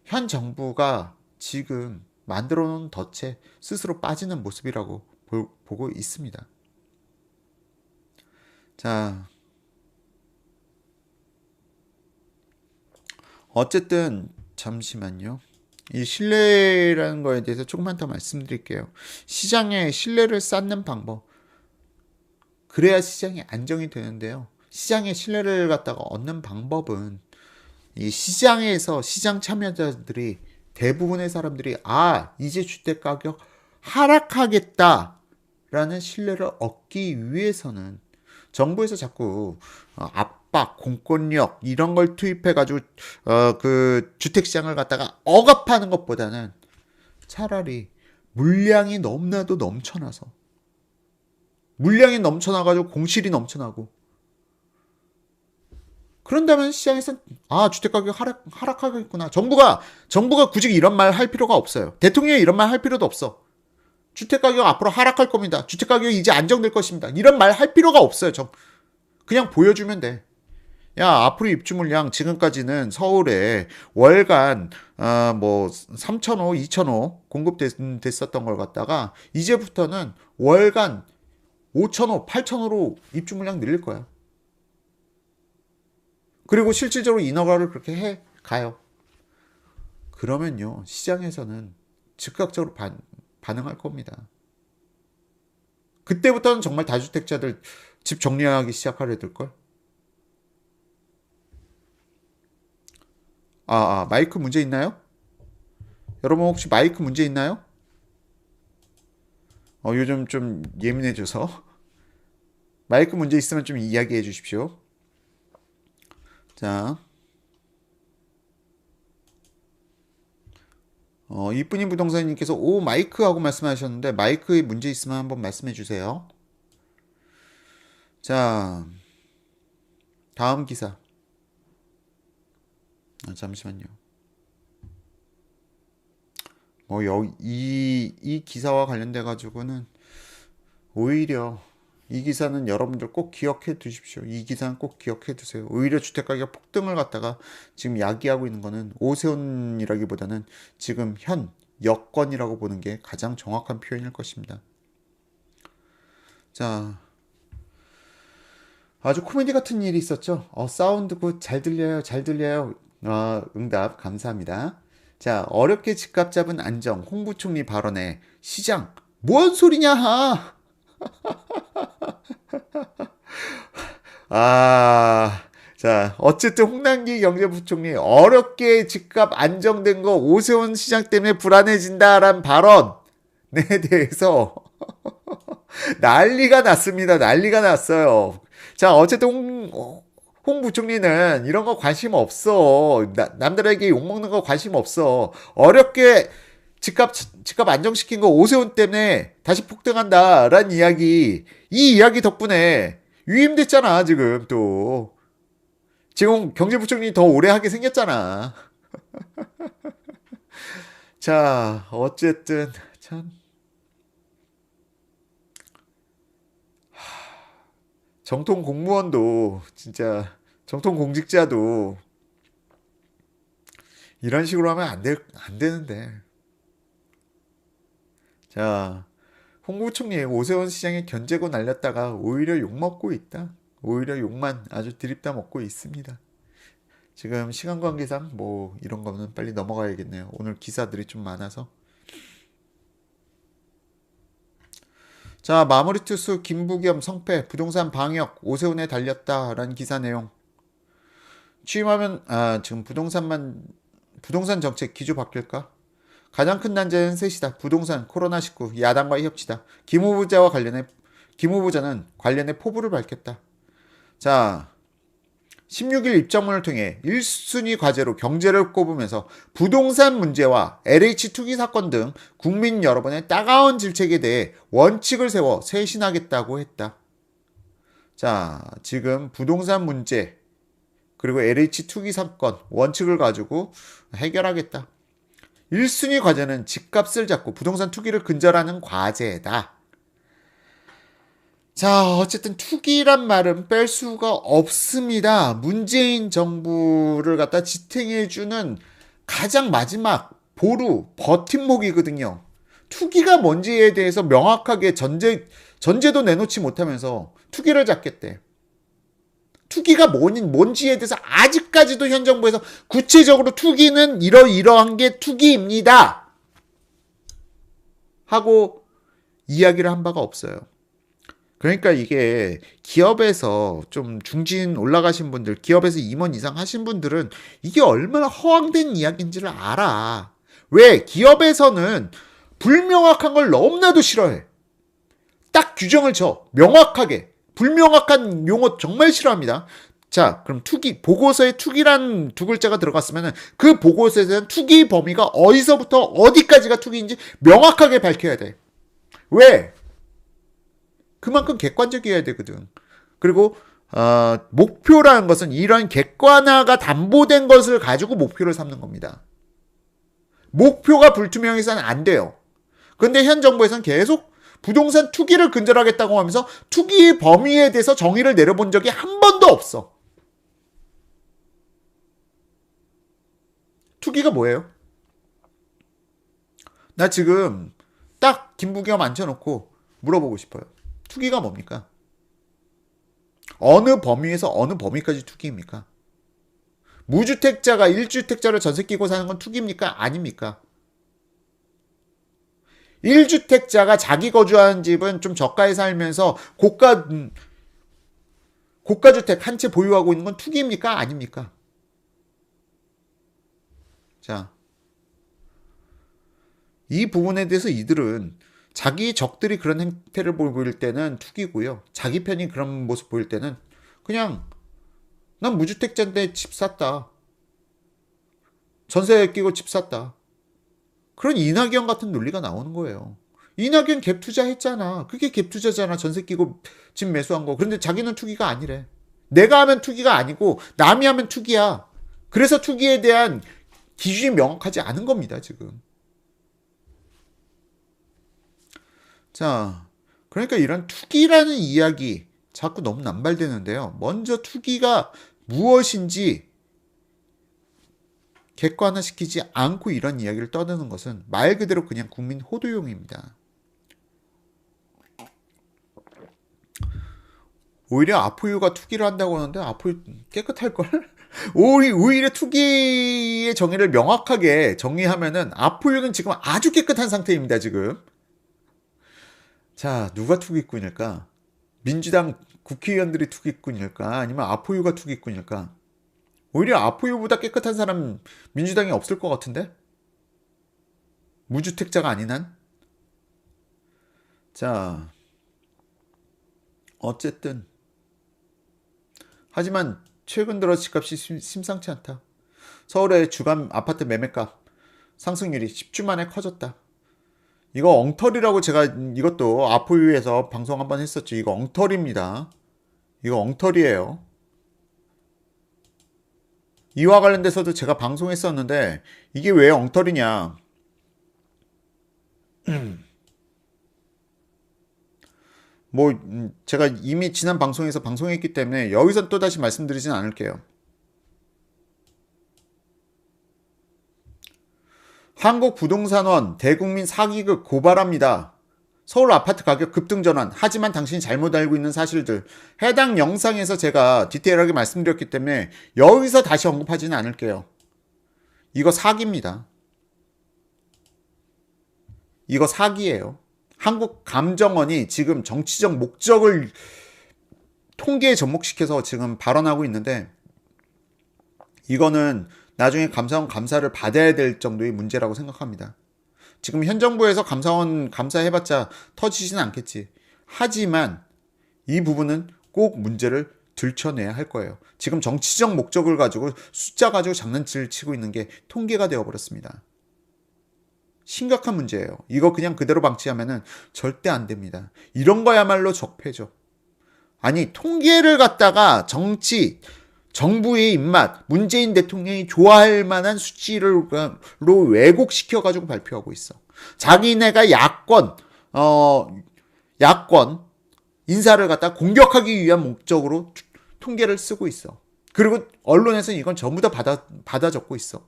현 정부가 지금 만들어 놓은 덫에 스스로 빠지는 모습이라고 보고 있습니다. 자, 어쨌든 잠시만요. 이 신뢰라는 거에 대해서 조금만 더 말씀드릴게요. 시장에 신뢰를 쌓는 방법. 그래야 시장이 안정이 되는데요. 시장의 신뢰를 갖다가 얻는 방법은 이 시장에서 시장 참여자들이 대부분의 사람들이 이제 주택 가격 하락하겠다라는 신뢰를 얻기 위해서는 정부에서 자꾸 압박, 공권력 이런 걸 투입해가지고 그 주택 시장을 갖다가 억압하는 것보다는 차라리 물량이 너무나도 넘쳐나서 물량이 넘쳐나가지고 공실이 넘쳐나고 그런다면 시장에서 주택가격 하락하겠구나. 정부가 굳이 이런 말 할 필요가 없어요. 대통령이 이런 말 할 필요도 없어. 주택가격 앞으로 하락할 겁니다. 주택가격이 이제 안정될 것입니다. 이런 말 할 필요가 없어요. 그냥 보여주면 돼. 야, 앞으로 입주 물량 지금까지는 서울에 월간 3,000호, 2,000호 공급됐었던 걸 갖다가 이제부터는 월간 5,000호, 8,000호로 입주 물량 늘릴 거야. 그리고 실질적으로 인허가를 그렇게 해 가요. 그러면요, 시장에서는 즉각적으로 반응할 겁니다. 그때부터는 정말 다주택자들 집 정리하기 시작하려 들걸? 마이크 문제 있나요? 여러분 혹시 마이크 문제 있나요? 요즘 좀 예민해져서 마이크 문제 있으면 좀 이야기해 주십시오. 자, 이쁜이 부동산님께서 오 마이크 하고 말씀하셨는데 마이크에 문제 있으면 한번 말씀해 주세요. 자, 다음 기사. 잠시만요. 이 기사와 관련돼 가지고는 오히려 이 기사는 여러분들 꼭 기억해 두십시오. 이 기사는 꼭 기억해 두세요. 오히려 주택가격 폭등을 갖다가 지금 야기하고 있는 거는 오세훈이라기보다는 지금 현 여건이라고 보는 게 가장 정확한 표현일 것입니다. 자, 아주 코미디 같은 일이 있었죠. 사운드 굿 잘 들려요. 잘 들려요. 응답 감사합니다. 자, 어렵게 집값 잡은 안정 홍부총리 발언에 시장 뭔 소리냐? 자, 어쨌든 홍남기 경제부총리 어렵게 집값 안정된 거 오세훈 시장 때문에 불안해진다라는 발언에 대해서 난리가 났습니다. 난리가 났어요. 자, 어쨌든 홍 부총리는 이런 거 관심 없어. 남들에게 욕먹는 거 관심 없어. 어렵게 집값 안정시킨 거 오세훈 때문에 다시 폭등한다라는 이야기. 이 이야기 덕분에 유임됐잖아, 지금 또. 지금 경제부총리 더 오래 하게 생겼잖아. 자, 어쨌든 참. 정통 공무원도 진짜 정통 공직자도 이런 식으로 하면 안 되는데. 자, 홍 부총리 오세훈 시장에 견제고 날렸다가 오히려 욕먹고 있다. 오히려 욕만 아주 드립다 먹고 있습니다. 지금 시간 관계상 이런 거는 빨리 넘어가야겠네요. 오늘 기사들이 좀 많아서. 자, 마무리 투수 김부겸 성패 부동산 방역 오세훈에 달렸다라는 기사 내용. 취임하면 지금 부동산 정책 기조 바뀔까? 가장 큰 난제는 셋이다. 부동산, 코로나19, 야당과의 협치다. 김 후보자는 관련해 포부를 밝혔다. 자, 16일 입장문을 통해 1순위 과제로 경제를 꼽으면서 부동산 문제와 LH 투기 사건 등 국민 여러분의 따가운 질책에 대해 원칙을 세워 쇄신하겠다고 했다. 자, 지금 부동산 문제 그리고 LH 투기 사건 원칙을 가지고 해결하겠다. 1순위 과제는 집값을 잡고 부동산 투기를 근절하는 과제다. 자, 어쨌든 투기란 말은 뺄 수가 없습니다. 문재인 정부를 갖다 지탱해주는 가장 마지막 보루, 버팀목이거든요. 투기가 뭔지에 대해서 명확하게 전제도 내놓지 못하면서 투기를 잡겠대. 투기가 뭔지에 대해서 아직까지도 현 정부에서 구체적으로 투기는 이러이러한 게 투기입니다 하고 이야기를 한 바가 없어요. 그러니까 이게 기업에서 좀 중진 올라가신 분들, 기업에서 임원 이상 하신 분들은 이게 얼마나 허황된 이야기인지를 알아. 왜? 기업에서는 불명확한 걸 너무나도 싫어해. 딱 규정을 쳐. 명확하게. 불명확한 용어 정말 싫어합니다. 자, 그럼 투기, 보고서에 투기란 두 글자가 들어갔으면 그 보고서에 대한 투기 범위가 어디서부터 어디까지가 투기인지 명확하게 밝혀야 돼. 왜? 그만큼 객관적이어야 되거든. 그리고 목표라는 것은 이런 객관화가 담보된 것을 가지고 목표를 삼는 겁니다. 목표가 불투명해서는 안 돼요. 그런데 현 정부에서는 계속 부동산 투기를 근절하겠다고 하면서 투기 범위에 대해서 정의를 내려본 적이 한 번도 없어. 투기가 뭐예요? 나 지금 딱 김부겸 앉혀놓고 물어보고 싶어요. 투기가 뭡니까? 어느 범위에서 어느 범위까지 투기입니까? 무주택자가 1주택자를 전세 끼고 사는 건 투기입니까? 아닙니까? 1주택자가 자기 거주하는 집은 좀 저가에 살면서 고가주택 한 채 보유하고 있는 건 투기입니까? 아닙니까? 자, 이 부분에 대해서 이들은 자기 적들이 그런 행태를 보일 때는 투기고요. 자기 편이 그런 모습 보일 때는 그냥 난 무주택자인데 집 샀다. 전세 끼고 집 샀다. 그런 이낙연 같은 논리가 나오는 거예요. 이낙연 갭 투자했잖아. 그게 갭 투자잖아. 전세 끼고 집 매수한 거. 그런데 자기는 투기가 아니래. 내가 하면 투기가 아니고 남이 하면 투기야. 그래서 투기에 대한 기준이 명확하지 않은 겁니다, 지금. 자, 그러니까 이런 투기라는 이야기 자꾸 너무 남발되는데요. 먼저 투기가 무엇인지 객관화시키지 않고 이런 이야기를 떠드는 것은 말 그대로 그냥 국민 호도용입니다. 오히려 아포유가 투기를 한다고 하는데 아포유 깨끗할걸? 오히려 투기의 정의를 명확하게 정의하면은 아포유는 지금 아주 깨끗한 상태입니다, 지금. 자, 누가 투기꾼일까? 민주당 국회의원들이 투기꾼일까? 아니면 아포유가 투기꾼일까? 오히려 아포유보다 깨끗한 사람 민주당에 없을 것 같은데? 무주택자가 아닌 한? 자, 어쨌든 하지만 최근 들어 집값이 심상치 않다. 서울의 주간 아파트 매매값 상승률이 10주 만에 커졌다. 이거 엉터리라고 제가 이것도 아포유에서 방송 한번 했었죠. 이거 엉터리입니다. 이거 엉터리예요. 이와 관련돼서도 제가 방송했었는데 이게 왜 엉터리냐. 뭐 제가 이미 지난 방송에서 방송했기 때문에 여기서 또다시 말씀드리진 않을게요. 한국부동산원 대국민 사기극 고발합니다. 서울 아파트 가격 급등 전환. 하지만 당신이 잘못 알고 있는 사실들. 해당 영상에서 제가 디테일하게 말씀드렸기 때문에 여기서 다시 언급하지는 않을게요. 이거 사기입니다. 이거 사기예요. 한국감정원이 지금 정치적 목적을 통계에 접목시켜서 지금 발언하고 있는데 이거는 나중에 감사원 감사를 받아야 될 정도의 문제라고 생각합니다. 지금 현 정부에서 감사원 감사해봤자 터지진 않겠지. 하지만 이 부분은 꼭 문제를 들춰내야 할 거예요. 지금 정치적 목적을 가지고 숫자 가지고 장난치를 치고 있는 게 통계가 되어버렸습니다. 심각한 문제예요. 이거 그냥 그대로 방치하면은 절대 안 됩니다. 이런 거야말로 적폐죠. 아니 통계를 갖다가 정부의 입맛, 문재인 대통령이 좋아할 만한 수치로 왜곡시켜가지고 발표하고 있어. 자기네가 야권 인사를 갖다 공격하기 위한 목적으로 통계를 쓰고 있어. 그리고 언론에서는 이건 전부 다 받아 적고 있어.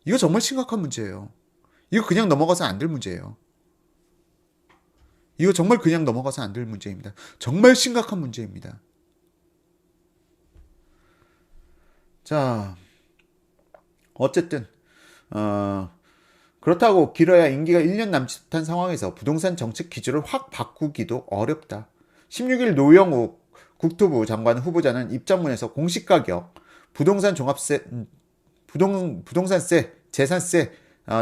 이거 정말 심각한 문제예요. 이거 그냥 넘어가서 안 될 문제예요. 이거 정말 그냥 넘어가서 안 될 문제입니다. 정말 심각한 문제입니다. 자, 어쨌든 그렇다고 길어야 임기가 1년 남짓 못한 상황에서 부동산 정책 기조를 확 바꾸기도 어렵다. 16일 노영욱 국토부 장관 후보자는 입장문에서 공시가격, 부동산 종합세, 부동산세, 재산세,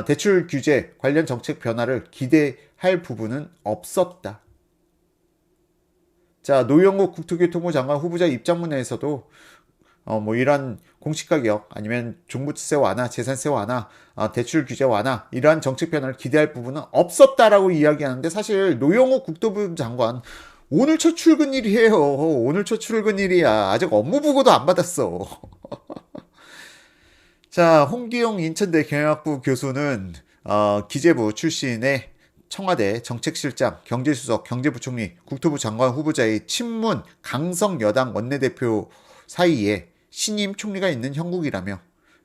대출 규제 관련 정책 변화를 기대할 부분은 없었다. 자, 노영욱 국토교통부 장관 후보자 입장문에서도 뭐 이런 공시가격 아니면 종부세 완화, 재산세 완화, 대출 규제 완화 이러한 정책 변화를 기대할 부분은 없었다라고 이야기하는데 사실 노영욱 국토부 장관 오늘 첫 출근일이에요. 오늘 첫 출근일이야. 아직 업무 보고도 안 받았어. 자, 홍기용 인천대 경영학부 교수는 기재부 출신의 청와대 정책실장, 경제수석, 경제부총리, 국토부 장관 후보자의 친문 강성 여당 원내대표 사이에 신임 총리가 있는 형국이라며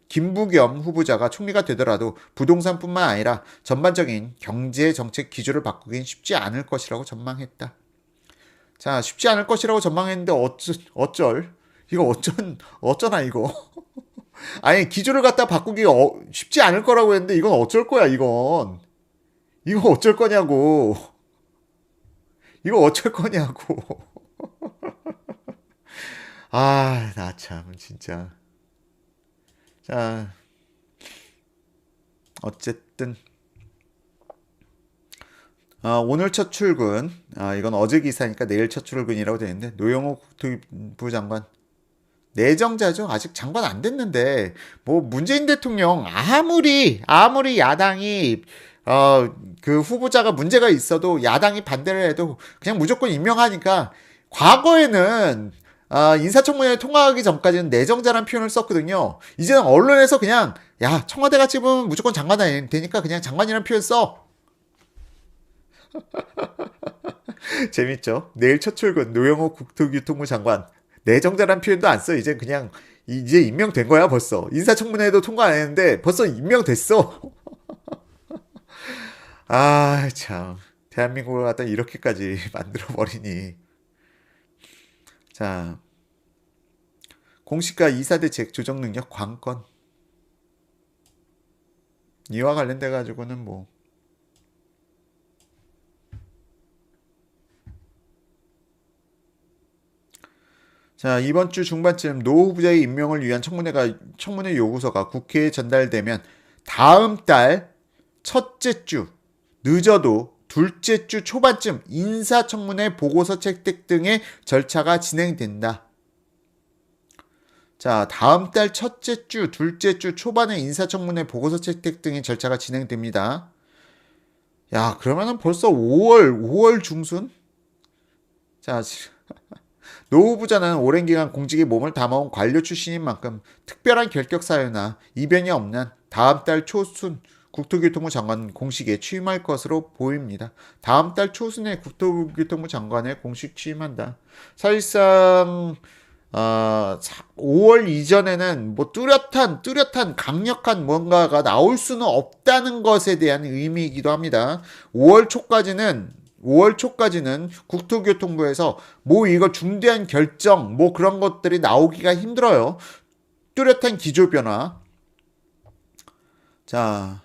김부겸 후보자가 총리가 되더라도 부동산뿐만 아니라 전반적인 경제 정책 기조를 바꾸긴 쉽지 않을 것이라고 전망했다. 자, 쉽지 않을 것이라고 전망했는데 어쩔? 이거 어쩌나 이거. 아니 기조를 갖다 바꾸기 쉽지 않을 거라고 했는데 이건 어쩔 거야 이건. 이거 어쩔 거냐고. 이거 어쩔 거냐고. 아, 나 참, 진짜. 자, 어쨌든. 오늘 첫 출근. 이건 어제 기사니까 내일 첫 출근이라고 되어 있는데, 노영욱 국토부 장관. 내정자죠? 아직 장관 안 됐는데, 뭐, 문재인 대통령, 아무리 야당이, 그 후보자가 문제가 있어도 야당이 반대를 해도 그냥 무조건 임명하니까, 과거에는 인사청문회 통과하기 전까지는 내정자란 표현을 썼거든요. 이제는 언론에서 그냥 야 청와대가 찍으면 무조건 장관 되니까 그냥 장관이란 표현 써. 재밌죠? 내일 첫 출근 노영욱 국토교통부 장관 내정자란 표현도 안 써. 이제 그냥 이제 임명된 거야 벌써. 인사청문회도 통과 안 했는데 벌써 임명됐어. 아 참 대한민국을 갖다 이렇게까지 만들어 버리니. 자, 공시가 이사 대책 조정 능력 관건. 이와 관련돼 가지고는 뭐 자, 이번 주 중반쯤 노 후보자의 임명을 위한 청문회 요구서가 국회에 전달되면 다음 달 첫째 주, 늦어도 둘째 주 초반쯤 인사청문회 보고서 채택 등의 절차가 진행된다. 자, 다음 달 첫째 주, 둘째 주 초반에 인사청문회 보고서 채택 등의 절차가 진행됩니다. 야, 그러면은 벌써 5월 중순? 자, 노 후보자는 오랜 기간 공직에 몸을 담아온 관료 출신인 만큼 특별한 결격 사유나 이변이 없는 다음 달 초순 국토교통부 장관 공식에 취임할 것으로 보입니다. 다음 달 초순에 국토교통부 장관에 공식 취임한다. 사실상 5월 이전에는 뭐 뚜렷한 강력한 뭔가가 나올 수는 없다는 것에 대한 의미이기도 합니다. 5월 초까지는 국토교통부에서 뭐 이거 중대한 결정 뭐 그런 것들이 나오기가 힘들어요. 뚜렷한 기조 변화. 자,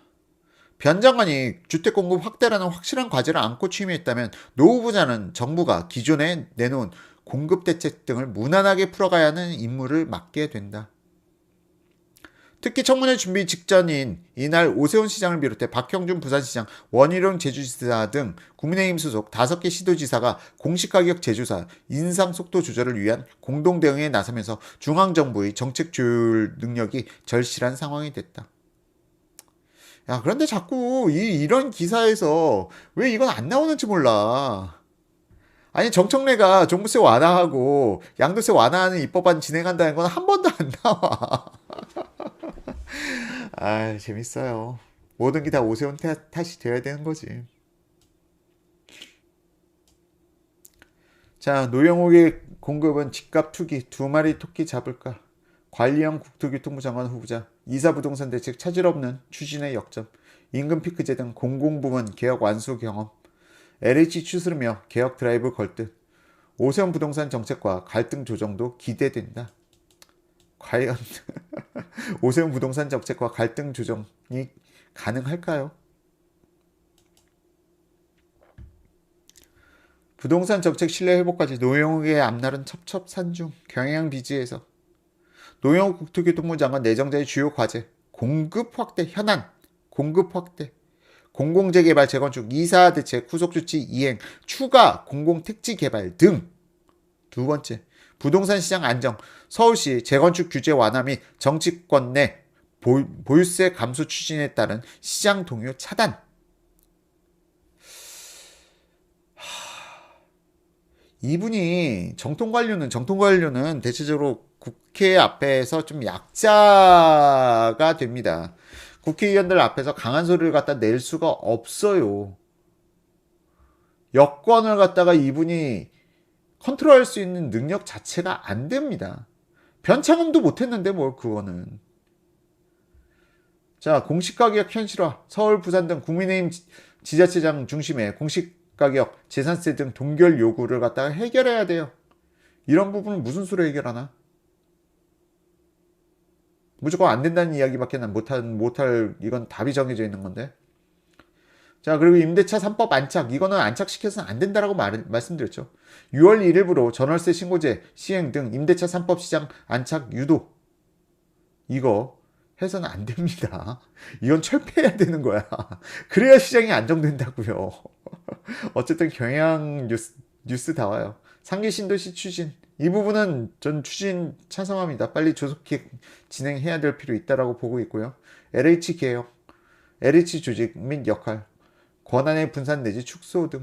변 장관이 주택 공급 확대라는 확실한 과제를 안고 취임했다면 노 후보자는 정부가 기존에 내놓은 공급 대책 등을 무난하게 풀어가야 하는 임무를 맡게 된다. 특히 청문회 준비 직전인 이날 오세훈 시장을 비롯해 박형준 부산시장, 원희룡 제주지사 등 국민의힘 소속 5개 시도지사가 공시가격 제조사 인상 속도 조절을 위한 공동 대응에 나서면서 중앙정부의 정책 조율 능력이 절실한 상황이 됐다. 야, 그런데 자꾸 이런 기사에서 왜 이건 안 나오는지 몰라. 아니, 정청래가 종부세 완화하고 양도세 완화하는 입법안 진행한다는 건 한 번도 안 나와. 아, 재밌어요. 모든 게 다 오세훈 탓이 되어야 되는 거지. 자, 노영욱의 공급은 집값 투기, 2마리 토끼 잡을까? 관리형 국토교통부 장관 후보자, 이사부동산 대책 차질 없는 추진의 역점, 임금 피크제 등 공공부문 개혁 완수 경험, LH 추스르며 개혁 드라이브 걸듯, 오세훈 부동산 정책과 갈등 조정도 기대된다. 과연 오세훈 부동산 정책과 갈등 조정이 가능할까요? 부동산 정책 신뢰 회복까지 노영욱의 앞날은 첩첩산중. 경향 비지에서 노영욱 국토교통부 장관 내정자의 주요 과제, 공급 확대 현안, 공급 확대, 공공재개발 재건축 이사 대책 후속조치 이행, 추가 공공택지 개발 등. 두 번째, 부동산 시장 안정, 서울시 재건축 규제 완화 및 정치권 내 보유세 감소 추진에 따른 시장 동요 차단. 이분이 정통관료는 대체적으로 국회 앞에서 좀 약자가 됩니다. 국회의원들 앞에서 강한 소리를 갖다 낼 수가 없어요. 여권을 갖다가 이분이 컨트롤할 수 있는 능력 자체가 안 됩니다. 변창흠도 못했는데 뭘 그거는. 자, 공시가격 현실화, 서울, 부산 등 국민의힘 지자체장 중심의 공시가격, 재산세 등 동결 요구를 갖다가 해결해야 돼요. 이런 부분은 무슨 수로 해결하나? 무조건 안 된다는 이야기밖에 난 못할 이건 답이 정해져 있는 건데. 자, 그리고 임대차 3법 안착, 이거는 안착시켜서는 안 된다라고 말씀드렸죠. 6월 1일부로 전월세 신고제 시행 등 임대차 3법 시장 안착 유도, 이거 해서는 안 됩니다. 이건 철폐해야 되는 거야. 그래야 시장이 안정된다고요. 어쨌든 경향 뉴스 다 와요. 상계 신도시 추진, 이 부분은 전 추진 찬성합니다. 빨리 조속히 진행해야 될 필요 있다라고 보고 있고요. LH 개혁, LH 조직 및 역할, 권한의 분산 내지 축소 등.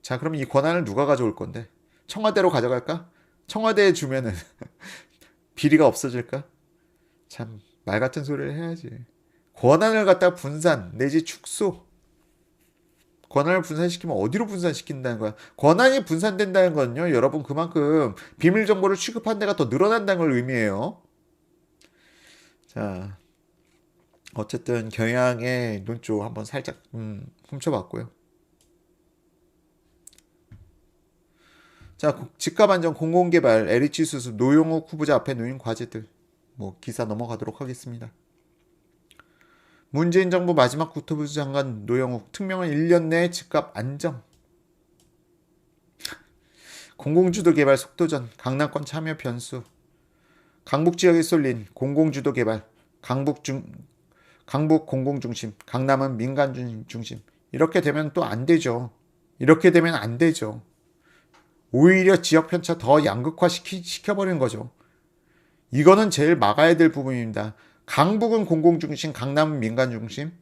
자, 그럼 이 권한을 누가 가져올 건데? 청와대로 가져갈까? 청와대에 주면은 비리가 없어질까? 참 말 같은 소리를 해야지. 권한을 갖다 분산 내지 축소. 권한을 분산시키면 어디로 분산시킨다는 거야? 권한이 분산된다는 건요, 여러분, 그만큼 비밀 정보를 취급한 데가 더 늘어난다는 걸 의미해요. 자, 어쨌든 경향의 눈쪽 한번 살짝 훔쳐봤고요. 자, 집값 안정 공공개발 LH 수습 노영욱 후보자 앞에 놓인 과제들, 뭐 기사 넘어가도록 하겠습니다. 문재인 정부 마지막 국토부 장관 노영욱, 특명은 1년 내 집값 안정. 공공주도 개발 속도전, 강남권 참여 변수. 강북 지역에 쏠린 공공주도 개발, 강북 공공중심, 강남은 민간 중심. 이렇게 되면 또 안 되죠. 이렇게 되면 안 되죠. 오히려 지역 편차 더 양극화 시켜버리는 거죠. 이거는 제일 막아야 될 부분입니다. 강북은 공공중심, 강남은 민간중심.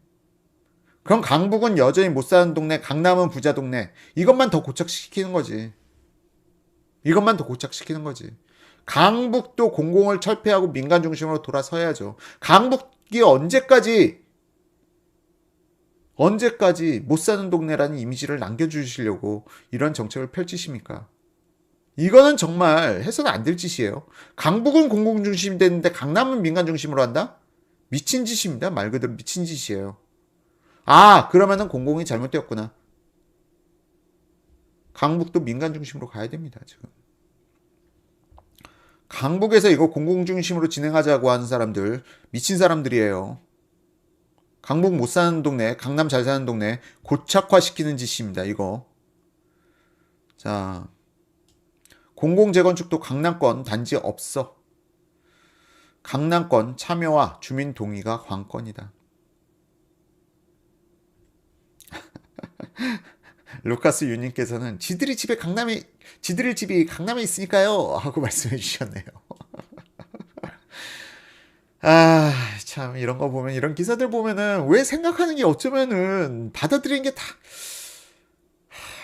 그럼 강북은 여전히 못 사는 동네, 강남은 부자 동네. 이것만 더 고착시키는 거지. 이것만 더 고착시키는 거지. 강북도 공공을 철폐하고 민간중심으로 돌아서야죠. 강북이 언제까지 못 사는 동네라는 이미지를 남겨주시려고 이런 정책을 펼치십니까? 이거는 정말 해서는 안 될 짓이에요. 강북은 공공중심이 됐는데 강남은 민간중심으로 한다? 미친 짓입니다. 말 그대로 미친 짓이에요. 아, 그러면은 공공이 잘못되었구나. 강북도 민간중심으로 가야 됩니다, 지금. 강북에서 이거 공공중심으로 진행하자고 하는 사람들, 미친 사람들이에요. 강북 못 사는 동네, 강남 잘 사는 동네 고착화시키는 짓입니다, 이거. 자, 공공재건축도 강남권 단지 없어. 강남권 참여와 주민 동의가 관건이다. 루카스 유님께서는 지들이 집이 강남에 있으니까요 하고 말씀해 주셨네요. 아, 참 이런 거 보면, 이런 기사들 보면은 왜 생각하는 게 어쩌면은 받아들이는 게 다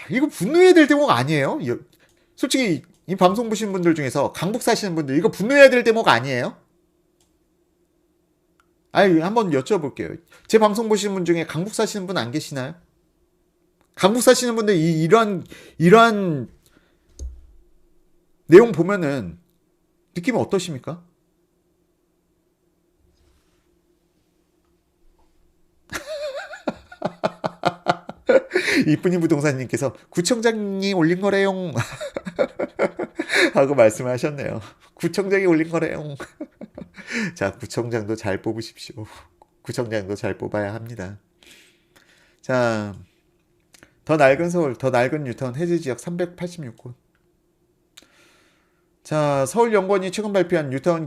이거 분노해야 될 대목 아니에요? 솔직히 이 방송 보시는 분들 중에서 강북 사시는 분들 이거 분노해야 될 대목 아니에요? 아니, 한번 여쭤볼게요. 제 방송 보시는 분 중에 강북 사시는 분 안 계시나요? 강북 사시는 분들 이러한 내용 보면은 느낌은 어떠십니까? 이쁜이 부동산님께서 구청장이 올린 거래용 하고 말씀하셨네요. 구청장이 올린 거래용. 자, 구청장도 잘 뽑으십시오. 구청장도 잘 뽑아야 합니다. 자, 더 낡은 서울, 더 낡은 뉴타운 해제지역 386곳. 자, 서울연구원이 최근 발표한 뉴타운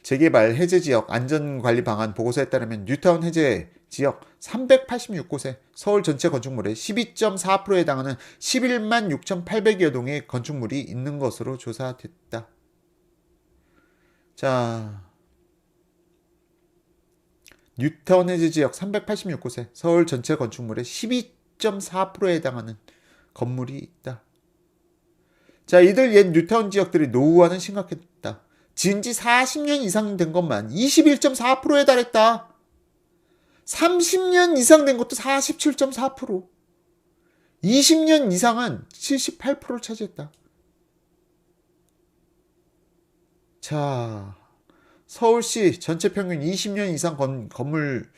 재개발 해제지역 안전관리 방안 보고서에 따르면 뉴타운 해제 지역 386곳에 서울 전체 건축물의 12.4%에 해당하는 11만 6,800여 동의 건축물이 있는 것으로 조사됐다. 자, 뉴타운 해제 지역 386곳에 서울 전체 건축물의 12.4%에 해당하는 건물이 있다. 자, 이들 옛 뉴타운 지역들이 노후화는 심각했다. 지은 지 40년 이상 된 것만 21.4%에 달했다. 30년 이상 된 것도 47.4%. 20년 이상은 78%를 차지했다. 자, 서울시 전체 평균 20년 이상 건물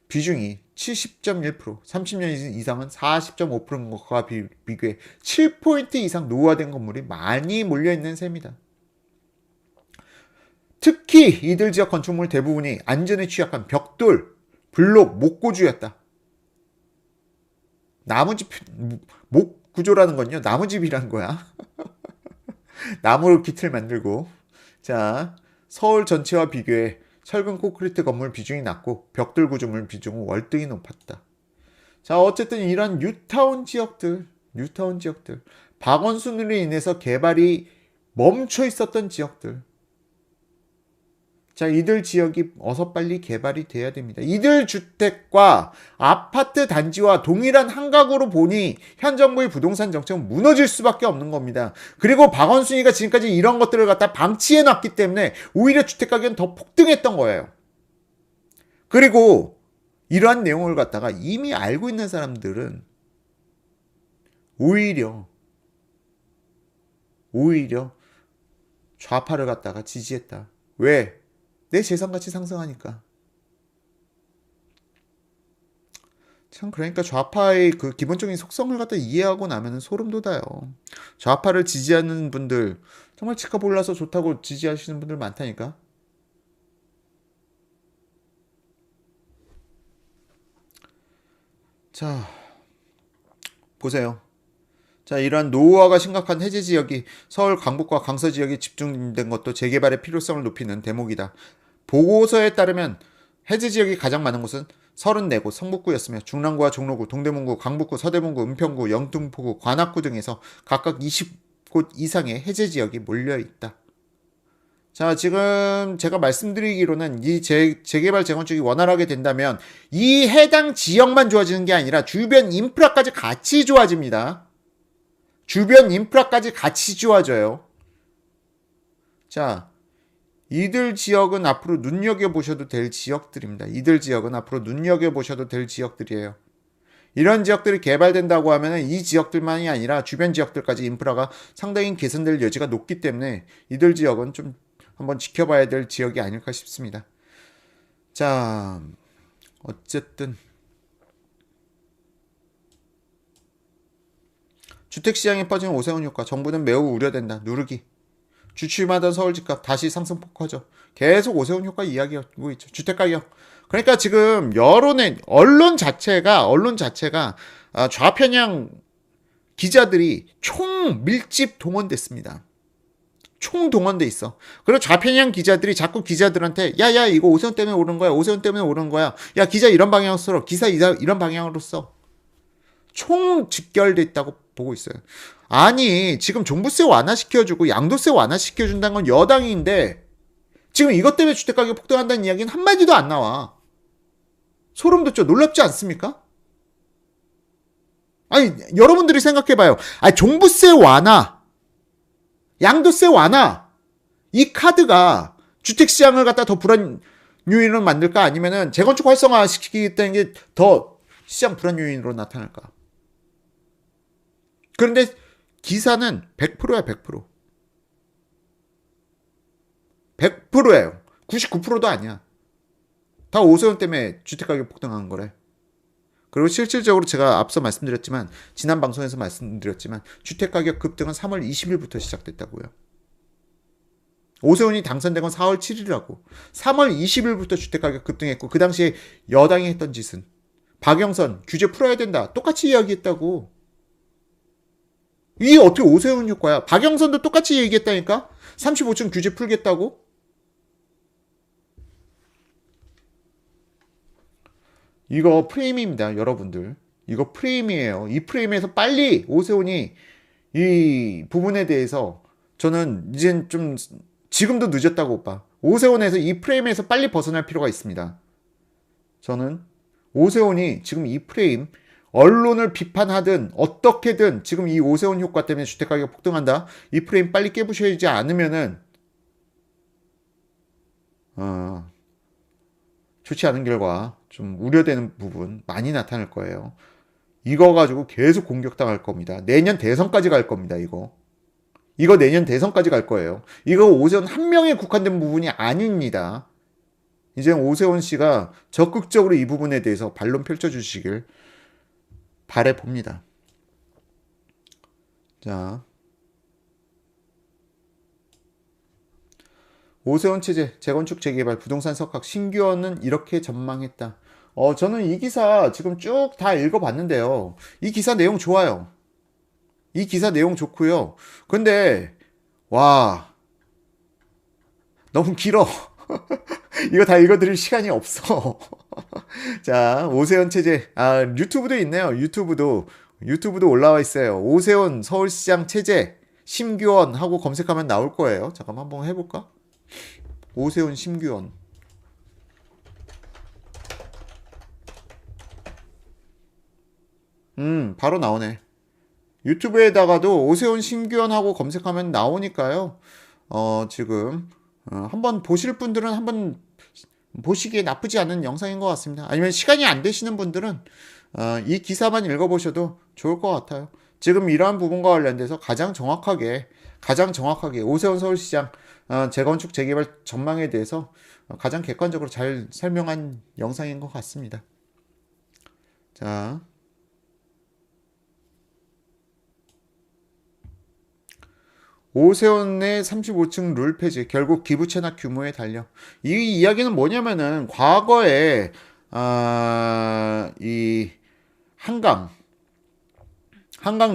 비중이 70.1%, 30년 이상은 40.5%인 것과 비교해 7포인트 이상 노후화된 건물이 많이 몰려있는 셈이다. 특히 이들 지역 건축물 대부분이 안전에 취약한 벽돌, 블록, 목고주였다. 나무집, 목구조라는 건요, 나무집이란 거야. 나무로 기틀 만들고. 자, 서울 전체와 비교해 철근 콘크리트 건물 비중이 낮고 벽돌 구조물 비중은 월등히 높았다. 자, 어쨌든 이런 뉴타운 지역들, 박원순으로 인해서 개발이 멈춰 있었던 지역들. 자, 이들 지역이 어서 빨리 개발이 돼야 됩니다. 이들 주택과 아파트 단지와 동일한 한각으로 보니 현 정부의 부동산 정책은 무너질 수밖에 없는 겁니다. 그리고 박원순이가 지금까지 이런 것들을 갖다 방치해 놨기 때문에 오히려 주택 가격은 더 폭등했던 거예요. 그리고 이러한 내용을 갖다가 이미 알고 있는 사람들은 오히려 좌파를 갖다가 지지했다. 왜? 내 재산가치 상승하니까. 참, 그러니까 좌파의 그 기본적인 속성을 갖다 이해하고 나면 소름 돋아요. 좌파를 지지하는 분들, 정말 집값 올라서 좋다고 지지하시는 분들 많다니까. 자, 보세요. 자, 이러한 노후화가 심각한 해제 지역이 서울 강북과 강서 지역에 집중된 것도 재개발의 필요성을 높이는 대목이다. 보고서에 따르면 해제 지역이 가장 많은 곳은 34곳 성북구였으며 중랑구와 종로구, 동대문구, 강북구, 서대문구, 은평구, 영등포구, 관악구 등에서 각각 20곳 이상의 해제 지역이 몰려있다. 자, 지금 제가 말씀드리기로는 이 재개발 재건축이 원활하게 된다면 이 해당 지역만 좋아지는 게 아니라 주변 인프라까지 같이 좋아집니다. 주변 인프라까지 같이 좋아져요. 자, 이들 지역은 앞으로 눈여겨보셔도 될 지역들입니다. 이들 지역은 앞으로 눈여겨보셔도 될 지역들이에요. 이런 지역들이 개발된다고 하면 이 지역들만이 아니라 주변 지역들까지 인프라가 상당히 개선될 여지가 높기 때문에 이들 지역은 좀 한번 지켜봐야 될 지역이 아닐까 싶습니다. 자, 어쨌든 주택시장에 빠진 오세훈 효과, 정부는 매우 우려된다. 누르기. 주춤하던 서울 집값 다시 상승폭 커져. 계속 오세훈 효과 이야기하고 있죠. 주택가격. 그러니까 지금 언론 자체가 좌편향 기자들이 총 밀집 동원됐습니다. 총 동원돼 있어. 그리고 좌편향 기자들이 자꾸 기자들한테 야야 이거 오세훈 때문에 오른 거야. 오세훈 때문에 오른 거야. 야 기자 이런 방향으로 써. 기사 이런 방향으로 써. 총 직결돼 있다고 보고 있어요. 아니 지금 종부세 완화시켜주고 양도세 완화시켜준다는 건 여당인데 지금 이것 때문에 주택가격 폭등한다는 이야기는 한마디도 안 나와. 소름 돋죠. 놀랍지 않습니까? 아니 여러분들이 생각해봐요. 아니 종부세 완화 양도세 완화 이 카드가 주택시장을 갖다 더 불안 요인으로 만들까 아니면은 재건축 활성화 시키겠다는 게 더 시장 불안 요인으로 나타날까? 그런데 기사는 100%야 100%. 100%예요. 99%도 아니야. 다 오세훈 때문에 주택가격 폭등한 거래. 그리고 실질적으로 제가 앞서 말씀드렸지만, 지난 방송에서 말씀드렸지만, 주택가격 급등은 3월 20일부터 시작됐다고요. 오세훈이 당선된 건 4월 7일이라고. 3월 20일부터 주택가격 급등했고, 그 당시에 여당이 했던 짓은 박영선 규제 풀어야 된다. 똑같이 이야기했다고. 이게 어떻게 오세훈 효과야? 박영선도 똑같이 얘기했다니까? 35층 규제 풀겠다고? 이거 프레임입니다, 여러분들. 이거 프레임이에요. 이 프레임에서 빨리 오세훈이 이 부분에 대해서 저는 이젠 좀 지금도 늦었다고 봐. 오세훈에서 이 프레임에서 빨리 벗어날 필요가 있습니다. 저는 오세훈이 지금 이 프레임, 언론을 비판하든 어떻게든 지금 이 오세훈 효과 때문에 주택가격 폭등한다. 이 프레임 빨리 깨부셔야지 않으면은 좋지 않은 결과, 좀 우려되는 부분 많이 나타날 거예요. 이거 가지고 계속 공격당할 겁니다. 내년 대선까지 갈 겁니다. 이거 내년 대선까지 갈 거예요. 이거 오세훈 한 명에 국한된 부분이 아닙니다. 이제 오세훈 씨가 적극적으로 이 부분에 대해서 반론 펼쳐주시길 바라봅니다. 자, 오세훈 체제, 재건축, 재개발, 부동산 석학, 신규원은 이렇게 전망했다. 저는 이 기사 지금 쭉 다 읽어봤는데요. 이 기사 내용 좋아요. 이 기사 내용 좋고요. 근데 와, 너무 길어. 이거 다 읽어드릴 시간이 없어. 자, 오세훈 체제. 유튜브도 있네요. 유튜브도 올라와 있어요. 오세훈 서울시장 체제 심규원 하고 검색하면 나올 거예요. 잠깐만 한번 해볼까? 오세훈 심규원. 바로 나오네. 유튜브에다가도 오세훈 심규원 하고 검색하면 나오니까요. 지금 한번 보실 분들은 한번 보시기에 나쁘지 않은 영상인 것 같습니다. 아니면 시간이 안 되시는 분들은 이 기사만 읽어보셔도 좋을 것 같아요. 지금 이러한 부분과 관련돼서 가장 정확하게 오세훈 서울시장 재건축 재개발 전망에 대해서 가장 객관적으로 잘 설명한 영상인 것 같습니다. 자, 오세훈의 35층 룰 폐지, 결국 기부 체납 규모에 달려. 이 이야기는 뭐냐면은 과거에 이 한강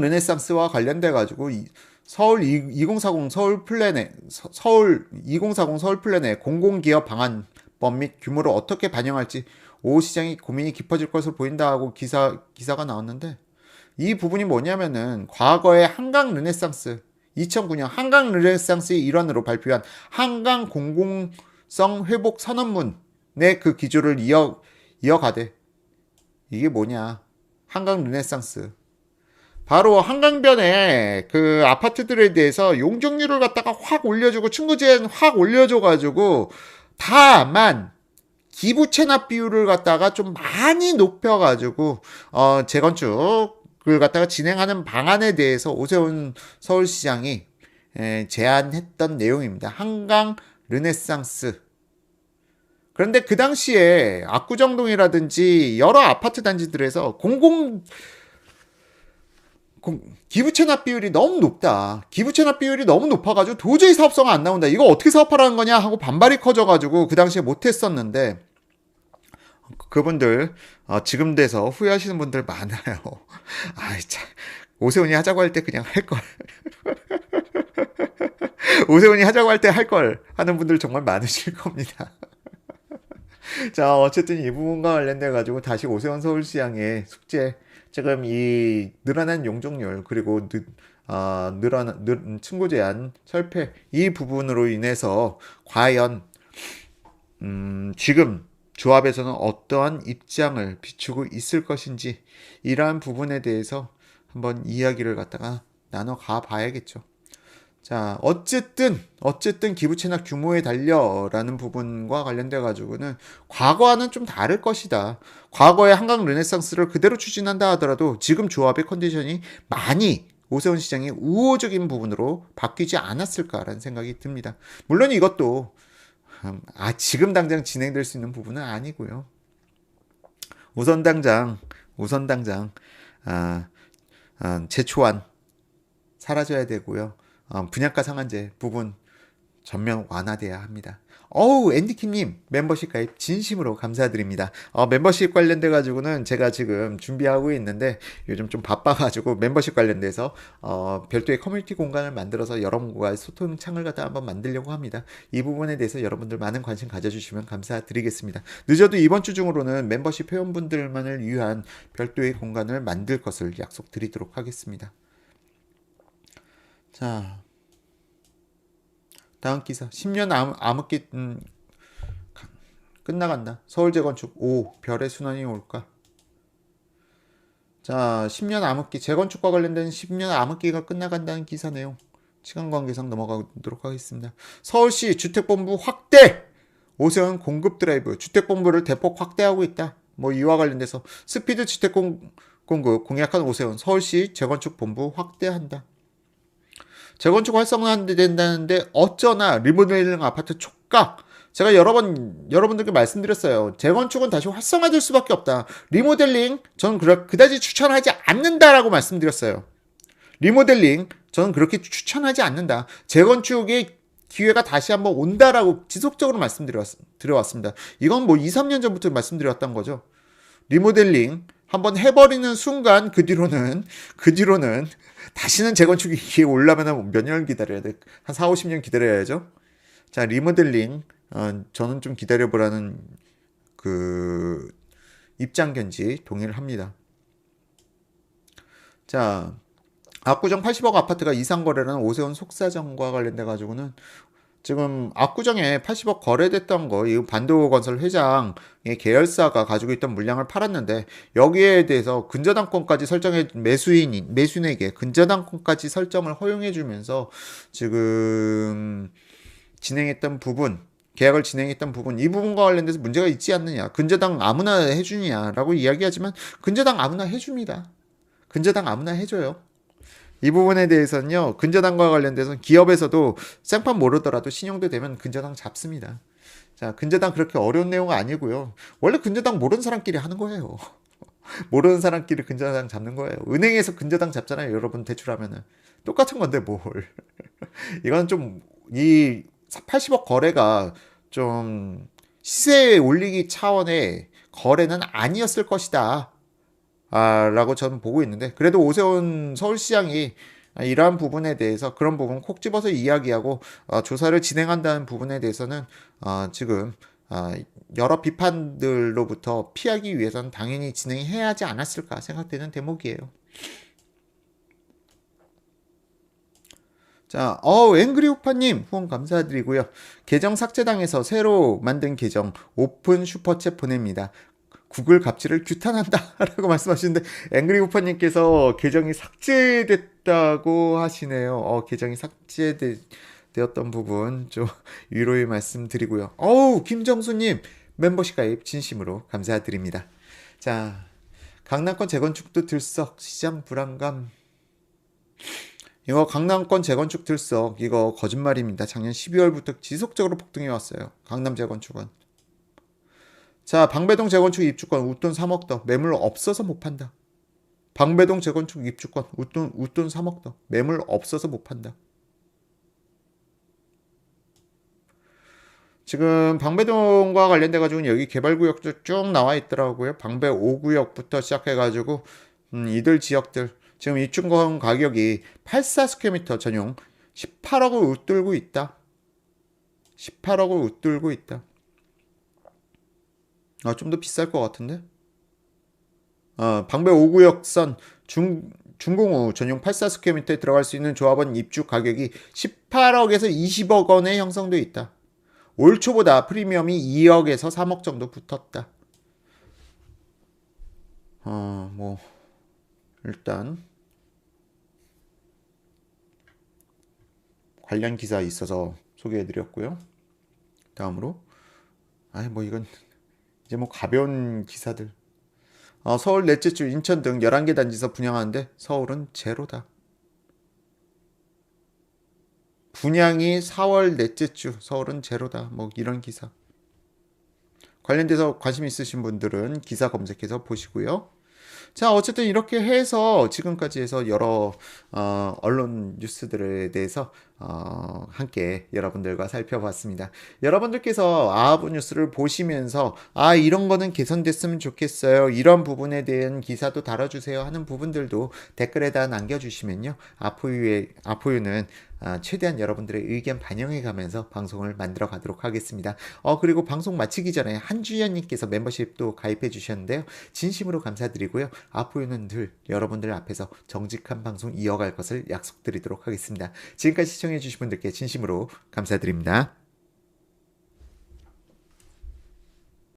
르네상스와 관련돼 가지고 서울 2040 서울 플랜의 공공기업 방안법 및 규모를 어떻게 반영할지 오 시장이 고민이 깊어질 것으로 보인다 하고 기사가 나왔는데, 이 부분이 뭐냐면은 과거에 한강 르네상스 2009년 한강 르네상스의 일환으로 발표한 한강 공공성 회복 선언문의 그 기조를 이어가되, 이게 뭐냐? 한강 르네상스. 바로 한강변에 그 아파트들에 대해서 용적률을 갖다가 확 올려주고 충구 제한 확 올려줘가지고, 다만 기부 체납 비율을 갖다가 좀 많이 높여가지고 재건축을 갖다가 진행하는 방안에 대해서 오세훈 서울시장이 제안했던 내용입니다. 한강 르네상스. 그런데 그 당시에 압구정동이라든지 여러 아파트 단지들에서 기부 체납 비율이 너무 높다. 기부 체납 비율이 너무 높아가지고 도저히 사업성이 안 나온다. 이거 어떻게 사업하라는 거냐 하고 반발이 커져가지고 그 당시에 못했었는데, 그분들 지금 돼서 후회하시는 분들 많아요. 아이 참, 오세훈이 하자고 할 때 그냥 할 걸. 오세훈이 하자고 할 때 할 걸 하는 분들 정말 많으실 겁니다. 자, 어쨌든 이 부분과 관련돼 가지고 다시 오세훈 서울시장의 숙제, 지금 이 늘어난 용적률, 그리고 늘어난 층고 제한 철폐, 이 부분으로 인해서 과연 지금 조합에서는 어떠한 입장을 비추고 있을 것인지, 이러한 부분에 대해서 한번 이야기를 갖다가 나눠가 봐야겠죠. 자, 어쨌든 기부 체납 규모에 달려라는 부분과 관련돼 가지고는 과거와는 좀 다를 것이다. 과거의 한강 르네상스를 그대로 추진한다 하더라도 지금 조합의 컨디션이 많이 오세훈 시장의 우호적인 부분으로 바뀌지 않았을까라는 생각이 듭니다. 물론 이것도 지금 당장 진행될 수 있는 부분은 아니고요. 우선 당장 아, 제초안 사라져야 되고요. 분양가 상한제 부분 전면 완화돼야 합니다. 앤디킴님 멤버십 가입 진심으로 감사드립니다. 멤버십 관련돼 가지고는 제가 지금 준비하고 있는데 요즘 좀 바빠가지고 멤버십 관련돼서 별도의 커뮤니티 공간을 만들어서 여러분과의 소통 창을 갖다 한번 만들려고 합니다. 이 부분에 대해서 여러분들 많은 관심 가져주시면 감사드리겠습니다. 늦어도 이번 주 중으로는 멤버십 회원분들만을 위한 별도의 공간을 만들 것을 약속드리도록 하겠습니다. 자, 다음 기사 10년 암흑기 끝나간다. 서울 재건축 별의 순환이 올까? 자, 10년 암흑기 재건축과 관련된 10년 암흑기가 끝나간다는 기사 내용 시간 관계상 넘어가도록 하겠습니다. 서울시 주택본부 확대! 오세훈 공급 드라이브 주택본부를 대폭 확대하고 있다. 이와 관련돼서 스피드 주택 공급 공약한 오세훈 서울시 재건축 본부 확대한다. 재건축 활성화된다는데 어쩌나 리모델링 아파트 촉각. 제가 여러분들께 말씀드렸어요. 재건축은 다시 활성화될 수밖에 없다. 리모델링 저는 그다지 추천하지 않는다라고 말씀드렸어요. 리모델링 저는 그렇게 추천하지 않는다. 재건축의 기회가 다시 한번 온다라고 지속적으로 말씀드려왔습니다. 이건 2, 3년 전부터 말씀드렸던 거죠. 리모델링 한번 해버리는 순간 그 뒤로는 다시는 재건축이 기회 올라면 몇 년 기다려야 돼? 한 4, 50년 기다려야죠. 자, 리모델링 저는 좀 기다려보라는 그 입장견지 동의를 합니다. 자, 압구정 80억 아파트가 이상거래라는 오세훈 속사정과 관련돼 가지고는 지금 압구정에 80억 거래됐던 거, 이 반도건설 회장의 계열사가 가지고 있던 물량을 팔았는데 여기에 대해서 근저당권까지 설정해 매수인에게 근저당권까지 설정을 허용해주면서 지금 진행했던 부분, 계약을 진행했던 부분, 이 부분과 관련돼서 문제가 있지 않느냐, 근저당 아무나 해주냐라고 이야기하지만 근저당 아무나 해줍니다. 근저당 아무나 해줘요. 이 부분에 대해서는요, 근저당과 관련돼서 기업에서도 생판 모르더라도 신용도 되면 근저당 잡습니다. 자, 근저당 그렇게 어려운 내용은 아니고요. 원래 근저당 모르는 사람끼리 하는 거예요. 모르는 사람끼리 근저당 잡는 거예요. 은행에서 근저당 잡잖아요. 여러분 대출하면은. 똑같은 건데 뭘. 이건 좀, 이 80억 거래가 좀 시세에 올리기 차원의 거래는 아니었을 것이다. 라고 저는 보고 있는데, 그래도 오세훈 서울시장이 이러한 부분에 대해서 그런 부분 콕 집어서 이야기하고 조사를 진행한다는 부분에 대해서는 지금 여러 비판들로부터 피하기 위해서는 당연히 진행해야 하지 않았을까 생각되는 대목이에요. 자, 앵그리우파님 후원 감사드리고요. 계정 삭제당해서 새로 만든 계정 오픈 슈퍼챗 보냅니다. 구글 갑질을 규탄한다 라고 말씀하시는데, 앵그리우파님께서 계정이 삭제됐다고 하시네요. 계정이 삭제되었던 부분 좀 위로의 말씀 드리고요. 김정수님 멤버십 가입 진심으로 감사드립니다. 자, 강남권 재건축도 들썩 시장 불안감. 이거 강남권 재건축 들썩 이거 거짓말입니다. 작년 12월부터 지속적으로 폭등해 왔어요. 강남 재건축은. 자, 방배동 재건축 입주권 웃돈 3억 더 매물 없어서 못 판다. 방배동 재건축 입주권 웃돈 3억 더 매물 없어서 못 판다. 지금 방배동과 관련돼 가지고 여기 개발구역도 쭉 나와 있더라고요. 방배 5구역부터 시작해 가지고 이들 지역들 지금 입주권 가격이 84스퀘어미터 전용 18억을 웃돌고 있다. 18억을 웃돌고 있다. 좀 더 비쌀 것 같은데? 방배 5구역선 중공후 전용 84스퀘어미터에 들어갈 수 있는 조합원 입주 가격이 18억에서 20억 원에 형성돼 있다. 올 초보다 프리미엄이 2억에서 3억 정도 붙었다. 일단 관련 기사 있어서 소개해드렸고요. 다음으로 이건 이제 가벼운 기사들. 서울 넷째 주 인천 등 11개 단지에서 분양하는데 서울은 제로다. 분양이 4월 넷째 주, 서울은 제로다. 뭐 이런 기사. 관련돼서 관심 있으신 분들은 기사 검색해서 보시고요. 자, 어쨌든 이렇게 해서 지금까지 해서 여러 언론 뉴스들에 대해서 함께 여러분들과 살펴봤습니다. 여러분들께서 아하부 뉴스를 보시면서 이런 거는 개선됐으면 좋겠어요. 이런 부분에 대한 기사도 달아주세요 하는 부분들도 댓글에다 남겨주시면요. 아포유는 최대한 여러분들의 의견 반영해 가면서 방송을 만들어 가도록 하겠습니다. 그리고 방송 마치기 전에 한주연님께서 멤버십도 가입해 주셨는데요. 진심으로 감사드리고요. 아포유는 늘 여러분들 앞에서 정직한 방송 이어갈 것을 약속드리도록 하겠습니다. 지금까지 시청해 주신 분들께 진심으로 감사드립니다.